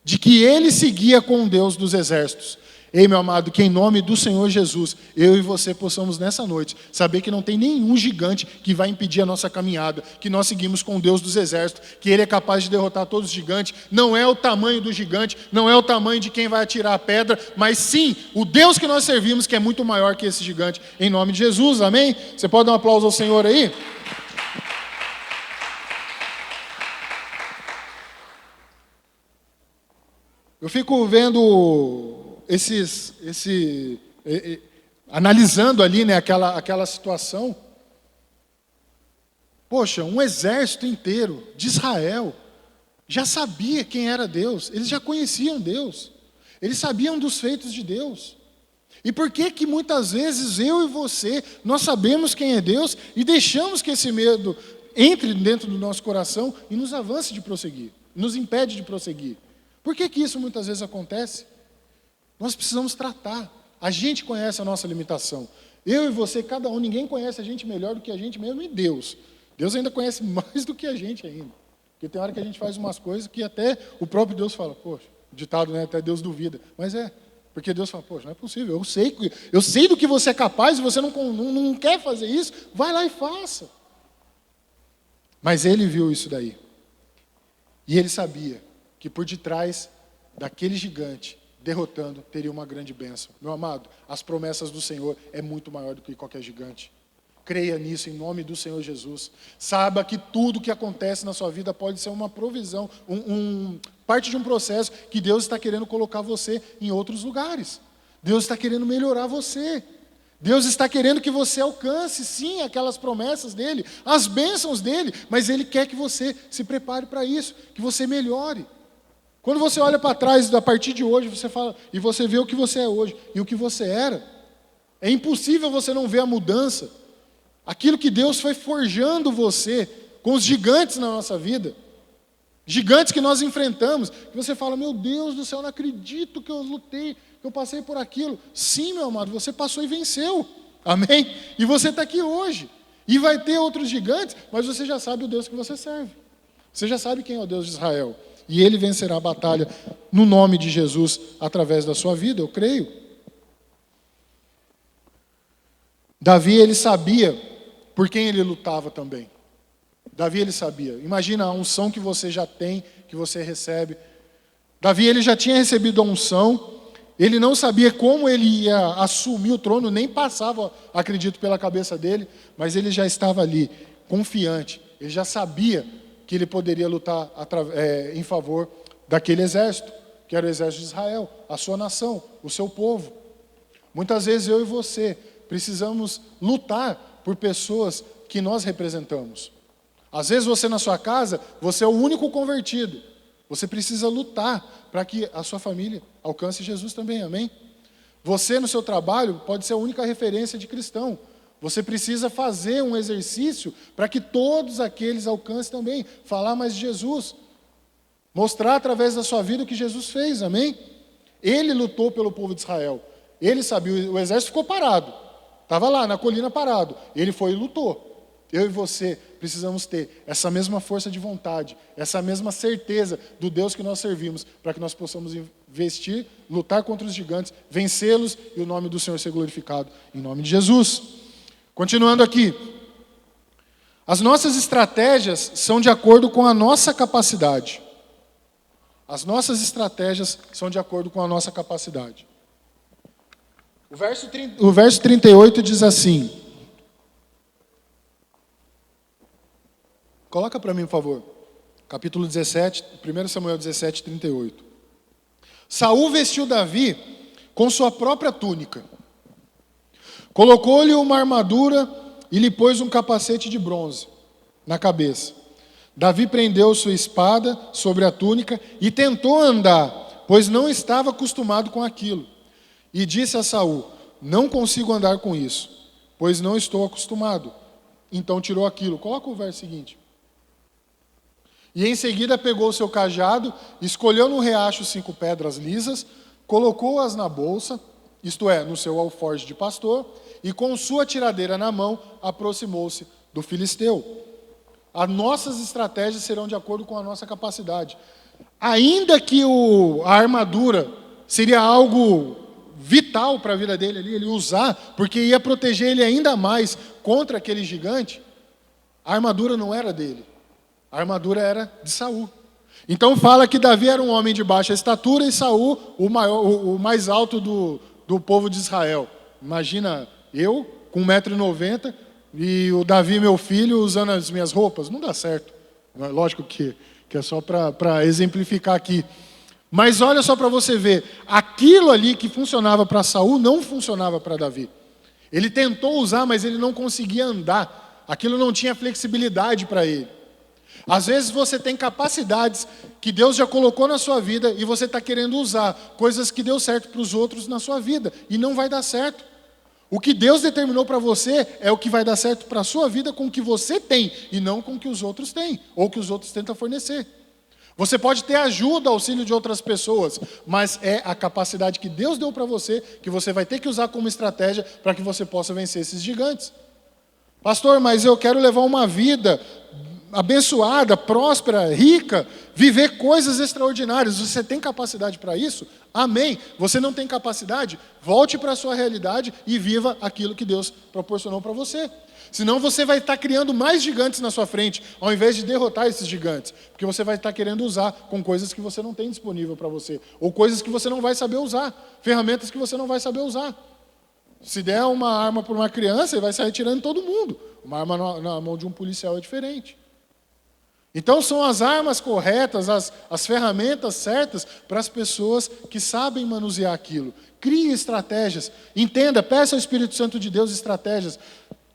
de que ele seguia com o Deus dos exércitos. Ei, meu amado, que em nome do Senhor Jesus, eu e você possamos nessa noite saber que não tem nenhum gigante que vai impedir a nossa caminhada, que nós seguimos com o Deus dos exércitos, que Ele é capaz de derrotar todos os gigantes. Não é o tamanho do gigante, não é o tamanho de quem vai atirar a pedra, mas sim o Deus que nós servimos, que é muito maior que esse gigante. Em nome de Jesus, amém? Você pode dar um aplauso ao Senhor aí? Eu fico vendo analisando ali, aquela situação. Poxa, um exército inteiro de Israel já sabia quem era Deus, eles já conheciam Deus, eles sabiam dos feitos de Deus. E por que muitas vezes eu e você, nós sabemos quem é Deus e deixamos que esse medo entre dentro do nosso coração e nos avance de prosseguir, nos impede de prosseguir? Por que isso muitas vezes acontece? Nós precisamos tratar. A gente conhece a nossa limitação. Eu e você, cada um, ninguém conhece a gente melhor do que a gente mesmo e Deus. Deus ainda conhece mais do que a gente ainda. Porque tem hora que a gente faz umas coisas que até o próprio Deus fala, poxa, ditado, né? Até Deus duvida. Mas porque Deus fala, poxa, não é possível, eu sei do que você é capaz e você não quer fazer isso, vai lá e faça. Mas ele viu isso daí. E ele sabia que por detrás daquele gigante, derrotando, teria uma grande bênção. Meu amado, as promessas do Senhor é muito maior do que qualquer gigante. Creia nisso em nome do Senhor Jesus. Saiba que tudo que acontece na sua vida pode ser uma provisão, parte de um processo que Deus está querendo colocar você em outros lugares. Deus está querendo melhorar você. Deus está querendo que você alcance, sim, aquelas promessas dEle, as bênçãos dEle, mas Ele quer que você se prepare para isso, que você melhore. Quando você olha para trás, a partir de hoje, você fala, e você vê o que você é hoje e o que você era, é impossível você não ver a mudança. Aquilo que Deus foi forjando você com os gigantes na nossa vida, gigantes que nós enfrentamos, que você fala, meu Deus do céu, não acredito que eu lutei, que eu passei por aquilo. Sim, meu amado, você passou e venceu, amém? E você está aqui hoje, e vai ter outros gigantes, mas você já sabe o Deus que você serve, você já sabe quem é o Deus de Israel, e Ele vencerá a batalha no nome de Jesus, através da sua vida, eu creio. Davi, ele sabia por quem ele lutava também. Davi, ele sabia. Imagina a unção que você já tem, que você recebe. Davi, ele já tinha recebido a unção, ele não sabia como ele ia assumir o trono, nem passava, acredito, pela cabeça dele, mas ele já estava ali, confiante. Ele já sabia que ele poderia lutar em favor daquele exército, que era o exército de Israel, a sua nação, o seu povo. Muitas vezes eu e você precisamos lutar por pessoas que nós representamos. Às vezes você na sua casa, você é o único convertido. Você precisa lutar para que a sua família alcance Jesus também, amém? Você no seu trabalho pode ser a única referência de cristão. Você precisa fazer um exercício para que todos aqueles alcancem também, falar mais de Jesus. Mostrar através da sua vida o que Jesus fez, amém? Ele lutou pelo povo de Israel. Ele sabia, o exército ficou parado. Estava lá na colina parado. Ele foi e lutou. Eu e você precisamos ter essa mesma força de vontade, essa mesma certeza do Deus que nós servimos, para que nós possamos investir, lutar contra os gigantes, vencê-los e o nome do Senhor ser glorificado. Em nome de Jesus. Continuando aqui. As nossas estratégias são de acordo com a nossa capacidade. As nossas estratégias são de acordo com a nossa capacidade. O verso 38 diz assim. Coloca para mim, por favor. Capítulo 17, 1 Samuel 17, 38. Saul vestiu Davi com sua própria túnica. Colocou-lhe uma armadura e lhe pôs um capacete de bronze na cabeça. Davi prendeu sua espada sobre a túnica e tentou andar, pois não estava acostumado com aquilo. E disse a Saul, não consigo andar com isso, pois não estou acostumado. Então tirou aquilo. Coloca o verso seguinte. E em seguida pegou o seu cajado, escolheu no riacho 5 pedras lisas, colocou-as na bolsa, isto é, no seu alforje de pastor, e com sua tiradeira na mão, aproximou-se do filisteu. As nossas estratégias serão de acordo com a nossa capacidade. Ainda que a armadura seria algo vital para a vida dele ali, ele usar, porque ia proteger ele ainda mais contra aquele gigante, a armadura não era dele. A armadura era de Saul. Então fala que Davi era um homem de baixa estatura e Saul o mais alto do povo de Israel. Imagina eu com 1,90 m e o Davi, meu filho, usando as minhas roupas. Não dá certo. Lógico que é só para exemplificar aqui. Mas olha só para você ver, aquilo ali que funcionava para Saul não funcionava para Davi. Ele tentou usar, mas ele não conseguia andar. Aquilo não tinha flexibilidade para ele. Às vezes você tem capacidades que Deus já colocou na sua vida e você está querendo usar coisas que deu certo para os outros na sua vida e não vai dar certo. O que Deus determinou para você é o que vai dar certo para a sua vida com o que você tem e não com o que os outros têm ou que os outros tentam fornecer. Você pode ter ajuda, auxílio de outras pessoas, mas é a capacidade que Deus deu para você que você vai ter que usar como estratégia para que você possa vencer esses gigantes. Pastor, mas eu quero levar uma vida abençoada, próspera, rica, viver coisas extraordinárias. Você tem capacidade para isso? Amém. Você não tem capacidade? Volte para a sua realidade e viva aquilo que Deus proporcionou para você. Senão você vai estar criando mais gigantes na sua frente, ao invés de derrotar esses gigantes. Porque você vai estar querendo usar com coisas que você não tem disponível para você. Ou coisas que você não vai saber usar. Ferramentas que você não vai saber usar. Se der uma arma para uma criança, ele vai sair tirando todo mundo. Uma arma na mão de um policial é diferente. Então são as armas corretas, as ferramentas certas para as pessoas que sabem manusear aquilo. Crie estratégias. Entenda, peça ao Espírito Santo de Deus estratégias.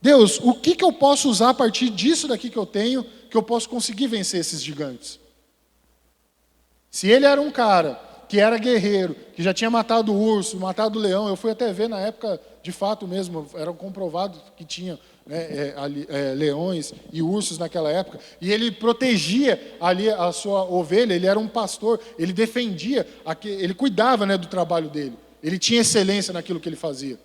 Deus, o que eu posso usar a partir disso daqui que eu tenho, que eu posso conseguir vencer esses gigantes? Se ele era um cara que era guerreiro, que já tinha matado o urso, matado o leão, eu fui até ver na época, de fato mesmo, era comprovado que tinha leões e ursos naquela época, e ele protegia ali a sua ovelha, ele era um pastor, ele defendia, ele cuidava do trabalho dele, ele tinha excelência naquilo que ele fazia,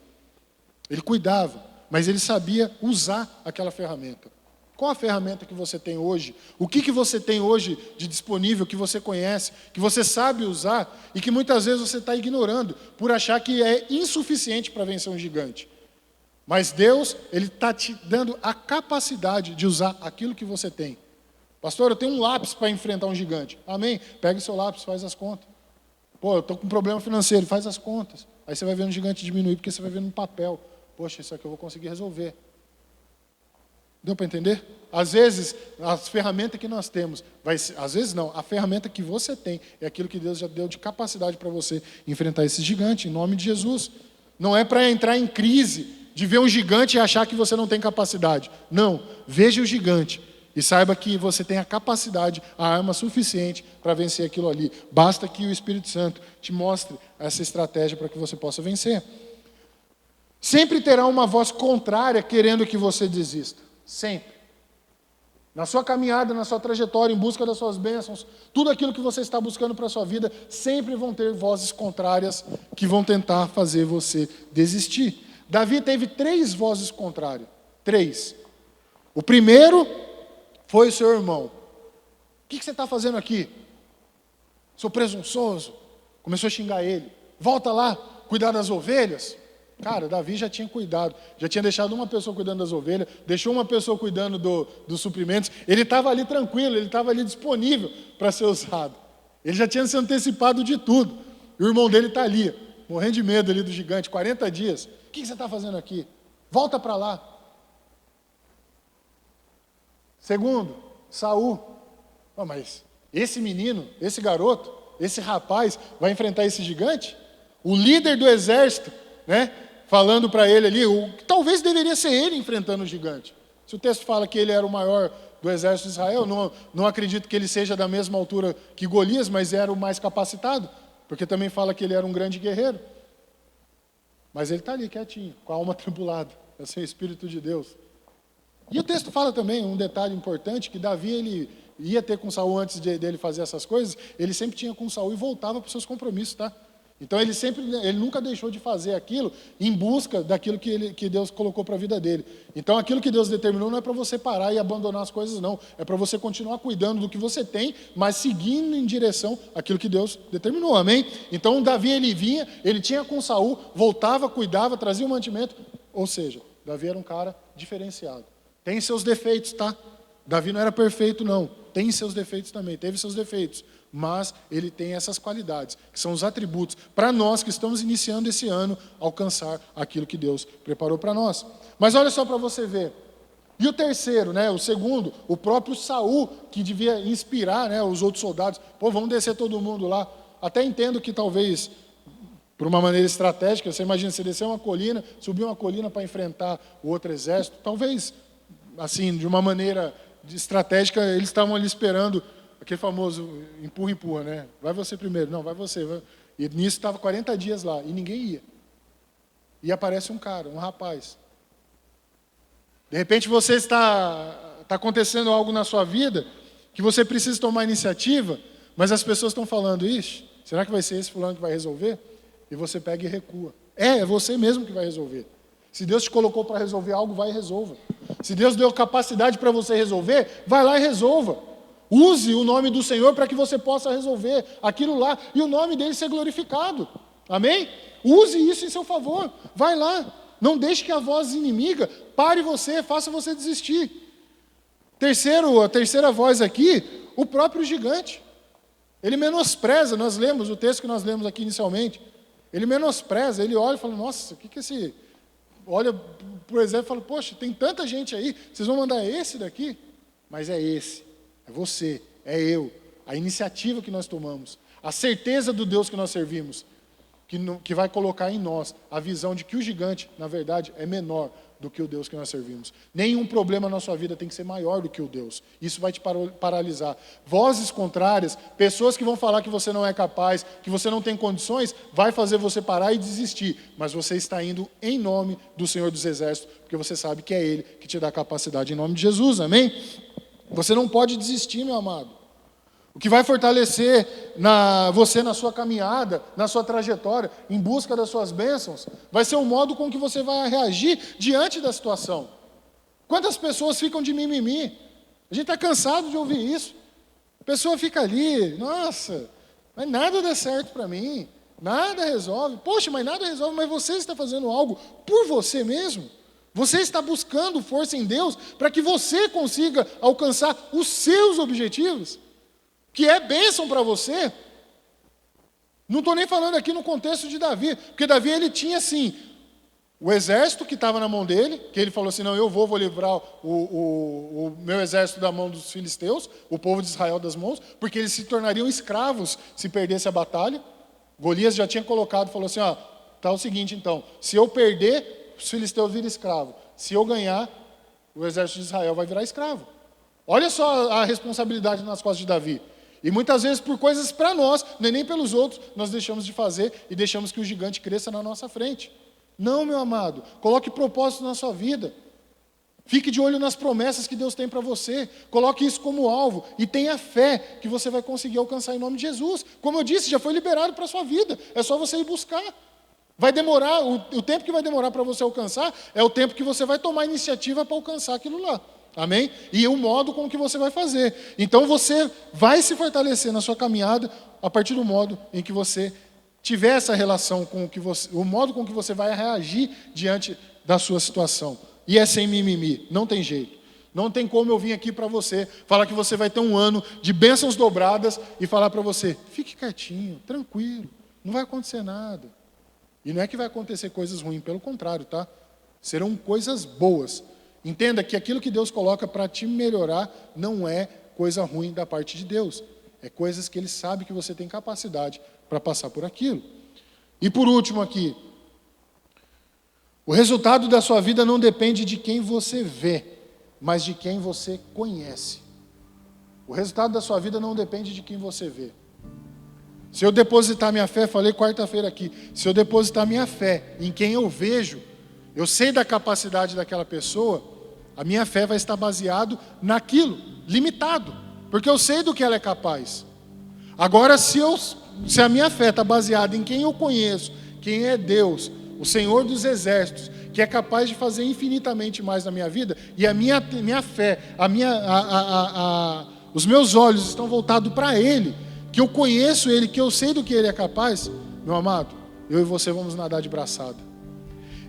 ele cuidava, mas ele sabia usar aquela ferramenta. Qual a ferramenta que você tem hoje? O que você tem hoje de disponível, que você conhece, que você sabe usar e que muitas vezes você está ignorando por achar que é insuficiente para vencer um gigante. Mas Deus, Ele está te dando a capacidade de usar aquilo que você tem. Pastor, eu tenho um lápis para enfrentar um gigante. Amém? Pega o seu lápis, faz as contas. Pô, eu estou com um problema financeiro, faz as contas. Aí você vai ver um gigante diminuir, porque você vai ver no papel. Poxa, isso aqui eu vou conseguir resolver. Deu para entender? Às vezes, as ferramentas que nós temos, às vezes não, a ferramenta que você tem é aquilo que Deus já deu de capacidade para você enfrentar esse gigante, em nome de Jesus. Não é para entrar em crise, de ver um gigante e achar que você não tem capacidade. Não, veja o gigante e saiba que você tem a capacidade, a arma suficiente para vencer aquilo ali. Basta que o Espírito Santo te mostre essa estratégia para que você possa vencer. Sempre terá uma voz contrária querendo que você desista. Sempre. Na sua caminhada, na sua trajetória, em busca das suas bênçãos, tudo aquilo que você está buscando para a sua vida, sempre vão ter vozes contrárias que vão tentar fazer você desistir. Davi teve 3 vozes contrárias. 3. O primeiro foi o seu irmão. O que você está fazendo aqui? Seu presunçoso. Começou a xingar ele. Volta lá, cuidar das ovelhas. Cara, Davi já tinha cuidado, já tinha deixado uma pessoa cuidando das ovelhas, deixou uma pessoa cuidando dos suprimentos, ele estava ali tranquilo, ele estava ali disponível para ser usado. Ele já tinha se antecipado de tudo. E o irmão dele está ali, morrendo de medo ali do gigante, 40 dias. O que você está fazendo aqui? Volta para lá. Segundo, Saul. Oh, mas esse menino, esse garoto, esse rapaz vai enfrentar esse gigante? O líder do exército, falando para ele ali, talvez deveria ser ele enfrentando o gigante. Se o texto fala que ele era o maior do exército de Israel, não acredito que ele seja da mesma altura que Golias, mas era o mais capacitado, porque também fala que ele era um grande guerreiro. Mas ele está ali quietinho, com a alma tribulada, esse é o Espírito de Deus. E o texto fala também um detalhe importante, que Davi ele ia ter com Saul antes dele fazer essas coisas, ele sempre tinha com Saul e voltava para os seus compromissos, tá? Então ele nunca deixou de fazer aquilo em busca daquilo que Deus colocou para a vida dele. Então aquilo que Deus determinou não é para você parar e abandonar as coisas, não. É para você continuar cuidando do que você tem, mas seguindo em direção àquilo que Deus determinou, amém? Então Davi ele vinha, ele tinha com Saul, voltava, cuidava, trazia o mantimento. Ou seja, Davi era um cara diferenciado. Tem seus defeitos, tá? Davi não era perfeito, não. Tem seus defeitos também, teve seus defeitos. Mas ele tem essas qualidades, que são os atributos, para nós que estamos iniciando esse ano, alcançar aquilo que Deus preparou para nós. Mas olha só para você ver. E o terceiro, o segundo, o próprio Saul, que devia inspirar os outros soldados. Pô, vamos descer todo mundo lá. Até entendo que talvez, por uma maneira estratégica, você imagina, você descer uma colina, subir uma colina para enfrentar o outro exército. Talvez, assim, de uma maneira estratégica, eles estavam ali esperando aquele famoso empurra, Vai você primeiro. Não, vai você. Vai. E nisso estava 40 dias lá, e ninguém ia. E aparece um cara, um rapaz. De repente você está acontecendo algo na sua vida, que você precisa tomar iniciativa, mas as pessoas estão falando, ixi, será que vai ser esse fulano que vai resolver? E você pega e recua. É você mesmo que vai resolver. Se Deus te colocou para resolver algo, vai e resolva. Se Deus deu capacidade para você resolver, vai lá e resolva. Use o nome do Senhor para que você possa resolver aquilo lá e o nome dele ser glorificado. Amém? Use isso em seu favor. Vai lá. Não deixe que a voz inimiga pare você, faça você desistir. A terceira voz aqui, o próprio gigante. Ele menospreza, nós lemos o texto que nós lemos aqui inicialmente. Ele menospreza, ele olha e fala, nossa, o que esse olha por exemplo e fala, poxa, tem tanta gente aí, vocês vão mandar esse daqui? Mas é esse, é você, é eu, a iniciativa que nós tomamos, a certeza do Deus que nós servimos, que vai colocar em nós a visão de que o gigante, na verdade, é menor do que o Deus que nós servimos. Nenhum problema na sua vida tem que ser maior do que o Deus. Isso vai te paralisar. Vozes contrárias, pessoas que vão falar que você não é capaz, que você não tem condições, vai fazer você parar e desistir. Mas você está indo em nome do Senhor dos Exércitos, porque você sabe que é Ele que te dá capacidade em nome de Jesus, amém? Você não pode desistir, meu amado. O que vai fortalecer você na sua caminhada, na sua trajetória, em busca das suas bênçãos, vai ser o modo com que você vai reagir diante da situação. Quantas pessoas ficam de mimimi? A gente está cansado de ouvir isso. A pessoa fica ali, nossa, mas nada dá certo para mim, nada resolve. Poxa, mas nada resolve, mas você está fazendo algo por você mesmo? Você está buscando força em Deus para que você consiga alcançar os seus objetivos? Que é bênção para você. Não estou nem falando aqui no contexto de Davi, porque Davi ele tinha assim, o exército que estava na mão dele, que ele falou assim, não, eu vou livrar o meu exército da mão dos filisteus, o povo de Israel das mãos, porque eles se tornariam escravos se perdesse a batalha. Golias já tinha colocado, falou assim, tá o seguinte então, se eu perder, os filisteus viram escravo. Se eu ganhar, o exército de Israel vai virar escravo. Olha só a responsabilidade nas costas de Davi. E muitas vezes por coisas para nós, nem pelos outros, nós deixamos de fazer e deixamos que o gigante cresça na nossa frente. Não, meu amado, coloque propósito na sua vida. Fique de olho nas promessas que Deus tem para você. Coloque isso como alvo e tenha fé que você vai conseguir alcançar em nome de Jesus. Como eu disse, já foi liberado para a sua vida. É só você ir buscar. Vai demorar, o tempo que vai demorar para você alcançar é o tempo que você vai tomar iniciativa para alcançar aquilo lá. Amém? E o modo com que você vai fazer. Então você vai se fortalecer na sua caminhada a partir do modo em que você tiver essa relação com o modo com que você vai reagir diante da sua situação. E é sem mimimi, não tem jeito. Não tem como eu vir aqui para você, falar que você vai ter um ano de bênçãos dobradas e falar para você, fique quietinho, tranquilo, não vai acontecer nada. E não é que vai acontecer coisas ruins, pelo contrário, tá? Serão coisas boas. Entenda que aquilo que Deus coloca para te melhorar não é coisa ruim da parte de Deus. É coisas que Ele sabe que você tem capacidade para passar por aquilo. E por último aqui, o resultado da sua vida não depende de quem você vê, mas de quem você conhece. O resultado da sua vida não depende de quem você vê. Se eu depositar minha fé, falei quarta-feira aqui, se eu depositar minha fé em quem eu vejo, eu sei da capacidade daquela pessoa, a minha fé vai estar baseado naquilo, limitado, porque eu sei do que ela é capaz. Agora, se a minha fé está baseada em quem eu conheço, quem é Deus, o Senhor dos Exércitos, que é capaz de fazer infinitamente mais na minha vida, e a minha fé, os meus olhos estão voltados para Ele, que eu conheço Ele, que eu sei do que Ele é capaz, meu amado, eu e você vamos nadar de braçada.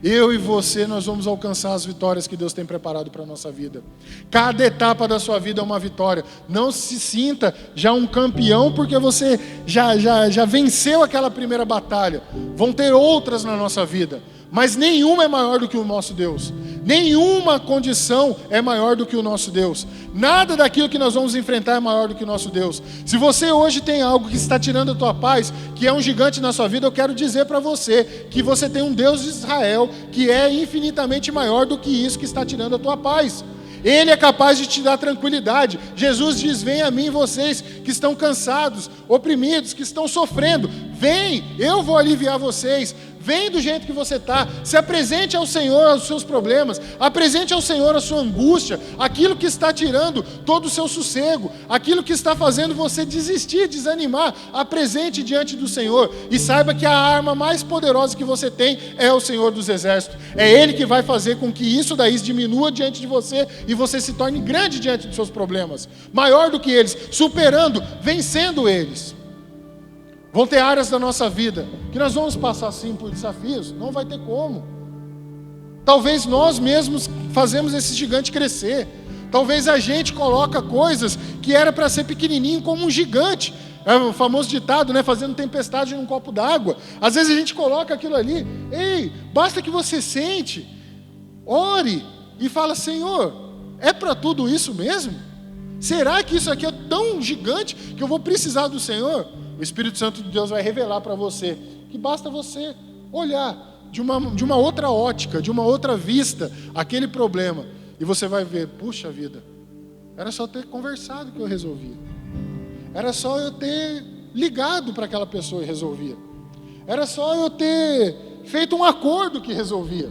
Eu e você, nós vamos alcançar as vitórias que Deus tem preparado para a nossa vida. Cada etapa da sua vida é uma vitória. Não se sinta já um campeão porque você já venceu aquela primeira batalha. Vão ter outras na nossa vida. Mas nenhuma é maior do que o nosso Deus. Nenhuma condição é maior do que o nosso Deus. Nada daquilo que nós vamos enfrentar é maior do que o nosso Deus. Se você hoje tem algo que está tirando a tua paz, que é um gigante na sua vida, eu quero dizer para você que você tem um Deus de Israel que é infinitamente maior do que isso que está tirando a tua paz. Ele é capaz de te dar tranquilidade. Jesus diz, vem a mim vocês que estão cansados, oprimidos, que estão sofrendo. Vem, eu vou aliviar vocês. Vem do jeito que você está, se apresente ao Senhor os seus problemas, apresente ao Senhor a sua angústia, aquilo que está tirando todo o seu sossego, aquilo que está fazendo você desistir, desanimar, apresente diante do Senhor e saiba que a arma mais poderosa que você tem é o Senhor dos Exércitos. É Ele que vai fazer com que isso daí diminua diante de você e você se torne grande diante dos seus problemas, maior do que eles, superando, vencendo eles. Vão ter áreas da nossa vida que nós vamos passar sim por desafios, não vai ter como. Talvez nós mesmos fazemos esse gigante crescer. Talvez a gente coloca coisas que era para ser pequenininho como um gigante. É o famoso ditado, né? Fazendo tempestade num copo d'água. Às vezes a gente coloca aquilo ali. Ei, basta que você sente Ore e fala: Senhor, é para tudo isso mesmo? Será que isso aqui é tão gigante que eu vou precisar do Senhor? O Espírito Santo de Deus vai revelar para você que basta você olhar de uma outra ótica, de uma outra vista, aquele problema. E você vai ver: puxa vida, era só ter conversado que eu resolvia. Era só eu ter ligado para aquela pessoa e resolvia. Era só eu ter feito um acordo que resolvia.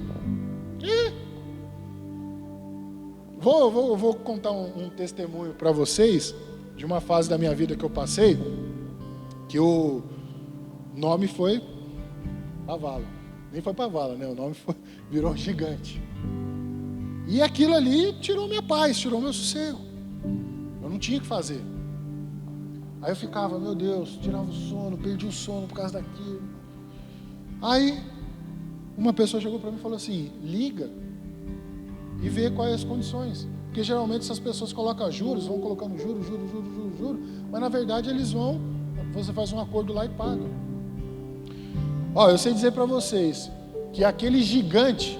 Vou contar um testemunho para vocês de uma fase da minha vida que eu passei, que o nome foi Pavala. Nem foi Pavala, né? O nome virou Gigante. E aquilo ali tirou minha paz, tirou meu sossego. Eu não tinha o que fazer. Aí eu ficava: meu Deus, tirava o sono, perdi o sono por causa daquilo. Aí uma pessoa chegou para mim e falou assim: liga e vê quais as condições. Porque geralmente essas pessoas colocam juros, vão colocando juros, mas na verdade você faz um acordo lá e paga. Eu sei dizer para vocês que aquele gigante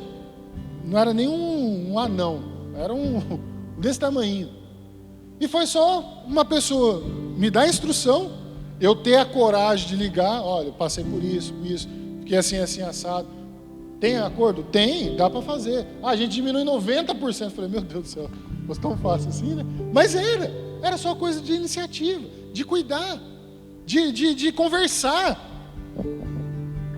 não era nem um anão, era desse tamanho. E foi só uma pessoa me dar a instrução, eu ter a coragem de ligar: olha, eu passei por isso, fiquei assim, assado. Tem acordo? Tem, dá para fazer. A gente diminui 90%. Eu falei: meu Deus do céu, fosse tão fácil assim, né? Mas era só coisa de iniciativa, de cuidar, de conversar.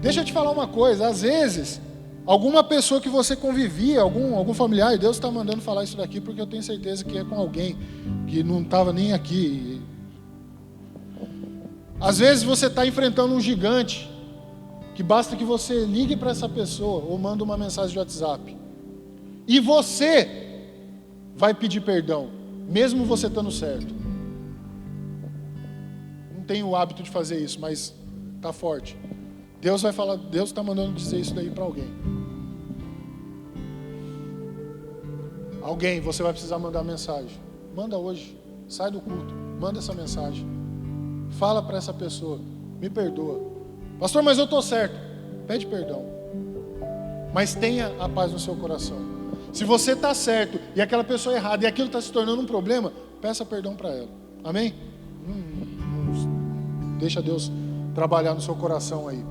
Deixa eu te falar uma coisa: às vezes, alguma pessoa que você convivia, algum familiar, e Deus está mandando falar isso daqui porque eu tenho certeza que é com alguém que não estava nem aqui. Às vezes você está enfrentando um gigante, que basta que você ligue para essa pessoa ou manda uma mensagem de WhatsApp, e você vai pedir perdão, mesmo você estando certo. Não tenho o hábito de fazer isso, mas está forte. Deus vai falar, Deus está mandando dizer isso daí para alguém. Alguém, você vai precisar mandar mensagem. Manda hoje, sai do culto, manda essa mensagem. Fala para essa pessoa: me perdoa. Pastor, mas eu estou certo. Pede perdão. Mas tenha a paz no seu coração. Se você está certo e aquela pessoa é errada e aquilo está se tornando um problema, peça perdão para ela. Amém? Deixa Deus trabalhar no seu coração aí.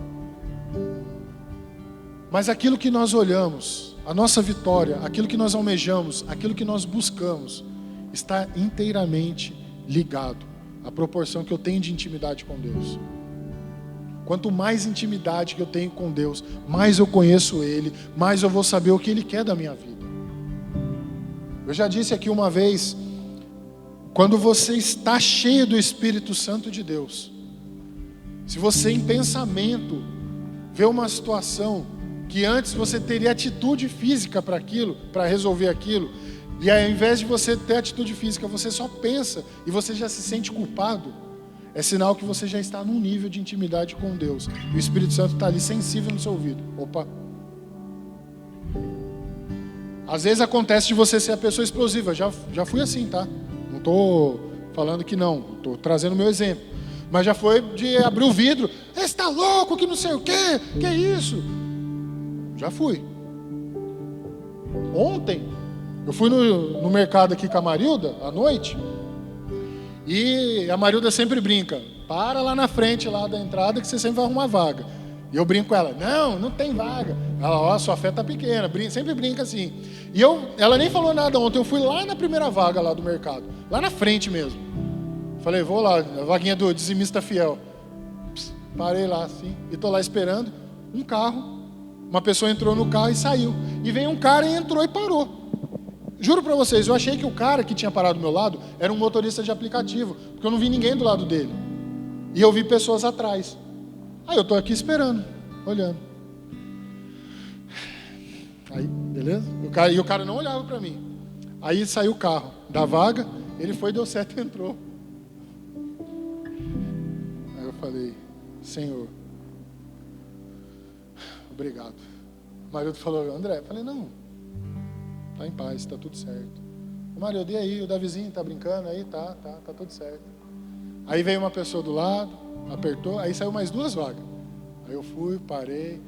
Mas aquilo que nós olhamos, a nossa vitória, aquilo que nós almejamos, aquilo que nós buscamos, está inteiramente ligado à proporção que eu tenho de intimidade com Deus. Quanto mais intimidade que eu tenho com Deus, mais eu conheço Ele, mais eu vou saber o que Ele quer da minha vida. Eu já disse aqui uma vez, quando você está cheio do Espírito Santo de Deus, se você em pensamento vê uma situação que antes você teria atitude física para aquilo, para resolver aquilo, e ao invés de você ter atitude física, você só pensa e você já se sente culpado, é sinal que você já está num nível de intimidade com Deus. E o Espírito Santo está ali sensível no seu ouvido. Opa! Às vezes acontece de você ser a pessoa explosiva. Já fui assim, tá? Não estou falando que não. Estou trazendo o meu exemplo. Mas já foi de abrir o vidro. Você está louco, que não sei o quê. Que é isso? Já fui. Ontem, eu fui no mercado aqui com a Marilda, à noite. E a Marilda sempre brinca: para lá na frente, lá da entrada, que você sempre vai arrumar vaga. E eu brinco com ela: não tem vaga. Ela: sua fé está pequena. Sempre brinca assim. E ela nem falou nada ontem. Eu fui lá na primeira vaga lá do mercado, lá na frente mesmo. Falei: vou lá, a vaguinha do dizimista fiel. Parei lá assim, e estou lá esperando um carro. Uma pessoa entrou no carro e saiu. E veio um cara e entrou e parou. Juro para vocês, eu achei que o cara que tinha parado do meu lado era um motorista de aplicativo, porque eu não vi ninguém do lado dele. E eu vi pessoas atrás. Aí eu estou aqui esperando, olhando. Aí, beleza? E o cara não olhava para mim. Aí saiu o carro da vaga, ele foi, deu certo e entrou. Aí eu falei: Senhor, obrigado. O marido falou: André, eu falei: não, tá em paz, tá tudo certo. O marido: e aí, o Davizinho tá brincando aí? Tá tudo certo. Aí veio uma pessoa do lado, apertou, aí saiu mais 2 vagas. Aí eu fui, parei.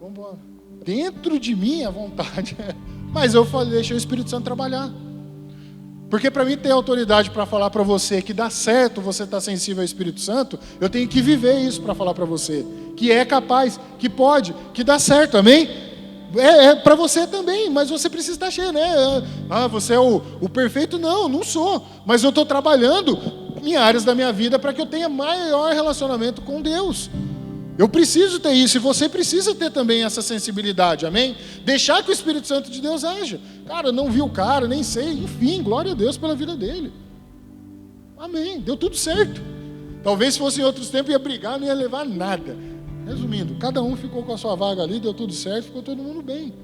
Vamos embora. dentro de mim a vontade, mas eu deixei o Espírito Santo trabalhar. Porque para mim ter autoridade para falar para você que dá certo você estar sensível ao Espírito Santo, eu tenho que viver isso para falar para você, que é capaz, que pode, que dá certo, amém? É para você também, mas você precisa estar cheio, né? Você é o perfeito? Não sou, mas eu estou trabalhando em áreas da minha vida para que eu tenha maior relacionamento com Deus. Eu preciso ter isso, e você precisa ter também essa sensibilidade, amém? Deixar que o Espírito Santo de Deus haja. Cara, não vi o cara, nem sei, enfim, glória a Deus pela vida dele. Amém, deu tudo certo. Talvez se fosse em outros tempos ia brigar, não ia levar nada. Resumindo, cada um ficou com a sua vaga ali, deu tudo certo, ficou todo mundo bem.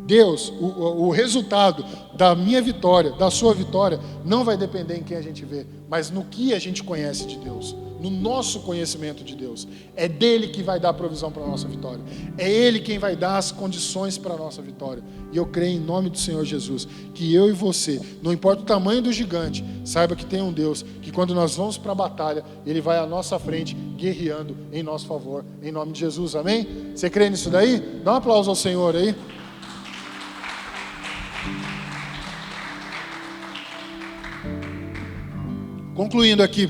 Deus, o resultado da minha vitória, da sua vitória, não vai depender em quem a gente vê, mas no que a gente conhece de Deus, no nosso conhecimento de Deus. É dele que vai dar a provisão para a nossa vitória. É ele quem vai dar as condições para a nossa vitória. E eu creio em nome do Senhor Jesus, que eu e você, não importa o tamanho do gigante, saiba que tem um Deus, que quando nós vamos para a batalha, ele vai à nossa frente, guerreando em nosso favor, em nome de Jesus, amém? Você crê nisso daí? Dá um aplauso ao Senhor aí. Concluindo aqui,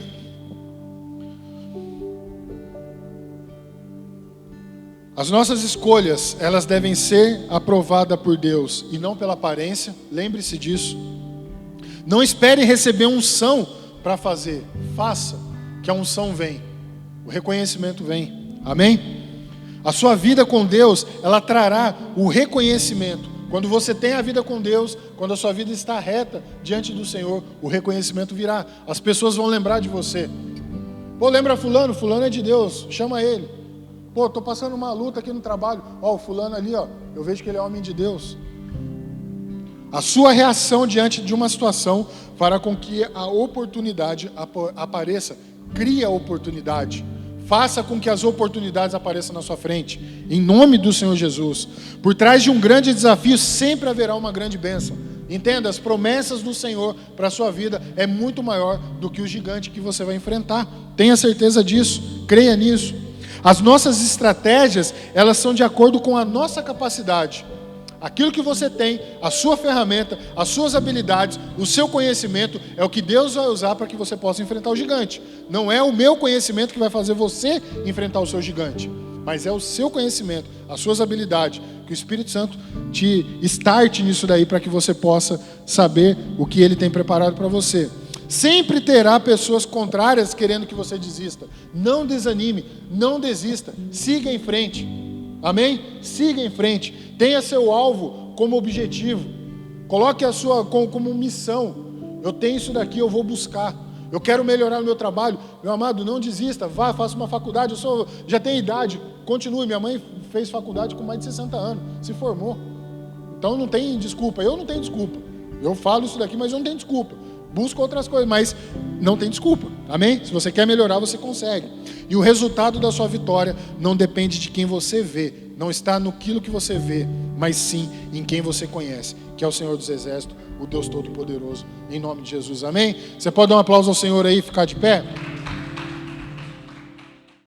as nossas escolhas, elas devem ser aprovadas por Deus e não pela aparência, lembre-se disso. Não espere receber unção para fazer, faça, que a unção vem, o reconhecimento vem, amém? A sua vida com Deus, ela trará o reconhecimento. Quando você tem a vida com Deus, quando a sua vida está reta diante do Senhor, o reconhecimento virá. As pessoas vão lembrar de você. Pô, lembra fulano? Fulano é de Deus, chama ele. Pô, estou passando uma luta aqui no trabalho. Ó, o fulano ali, ó, eu vejo que ele é homem de Deus. A sua reação diante de uma situação fará com que a oportunidade apareça. Cria a oportunidade. Faça com que as oportunidades apareçam na sua frente, em nome do Senhor Jesus. Por trás de um grande desafio sempre haverá uma grande bênção. Entenda, as promessas do Senhor para a sua vida é muito maior do que o gigante que você vai enfrentar. Tenha certeza disso, creia nisso. As nossas estratégias, elas são de acordo com a nossa capacidade. Aquilo que você tem, a sua ferramenta, as suas habilidades, o seu conhecimento, é o que Deus vai usar para que você possa enfrentar o gigante. Não é o meu conhecimento que vai fazer você enfrentar o seu gigante, mas é o seu conhecimento, as suas habilidades, que o Espírito Santo te starte nisso daí para que você possa saber o que Ele tem preparado para você. Sempre terá pessoas contrárias querendo que você desista. Não desanime, não desista, siga em frente. Amém? Siga em frente. Tenha seu alvo como objetivo. Coloque a sua como missão. Eu tenho isso daqui, eu vou buscar. Eu quero melhorar o meu trabalho. Meu amado, não desista. Vá, faça uma faculdade. Já tenho idade. Continue. Minha mãe fez faculdade com mais de 60 anos. Se formou. Então não tem desculpa. Eu não tenho desculpa. Eu falo isso daqui, mas eu não tenho desculpa. Busca outras coisas, mas não tem desculpa. Amém? Se você quer melhorar, você consegue. E o resultado da sua vitória não depende de quem você vê. Não está naquilo que você vê, mas sim em quem você conhece, que é o Senhor dos Exércitos, o Deus Todo-Poderoso, em nome de Jesus. Amém? Você pode dar um aplauso ao Senhor aí e ficar de pé?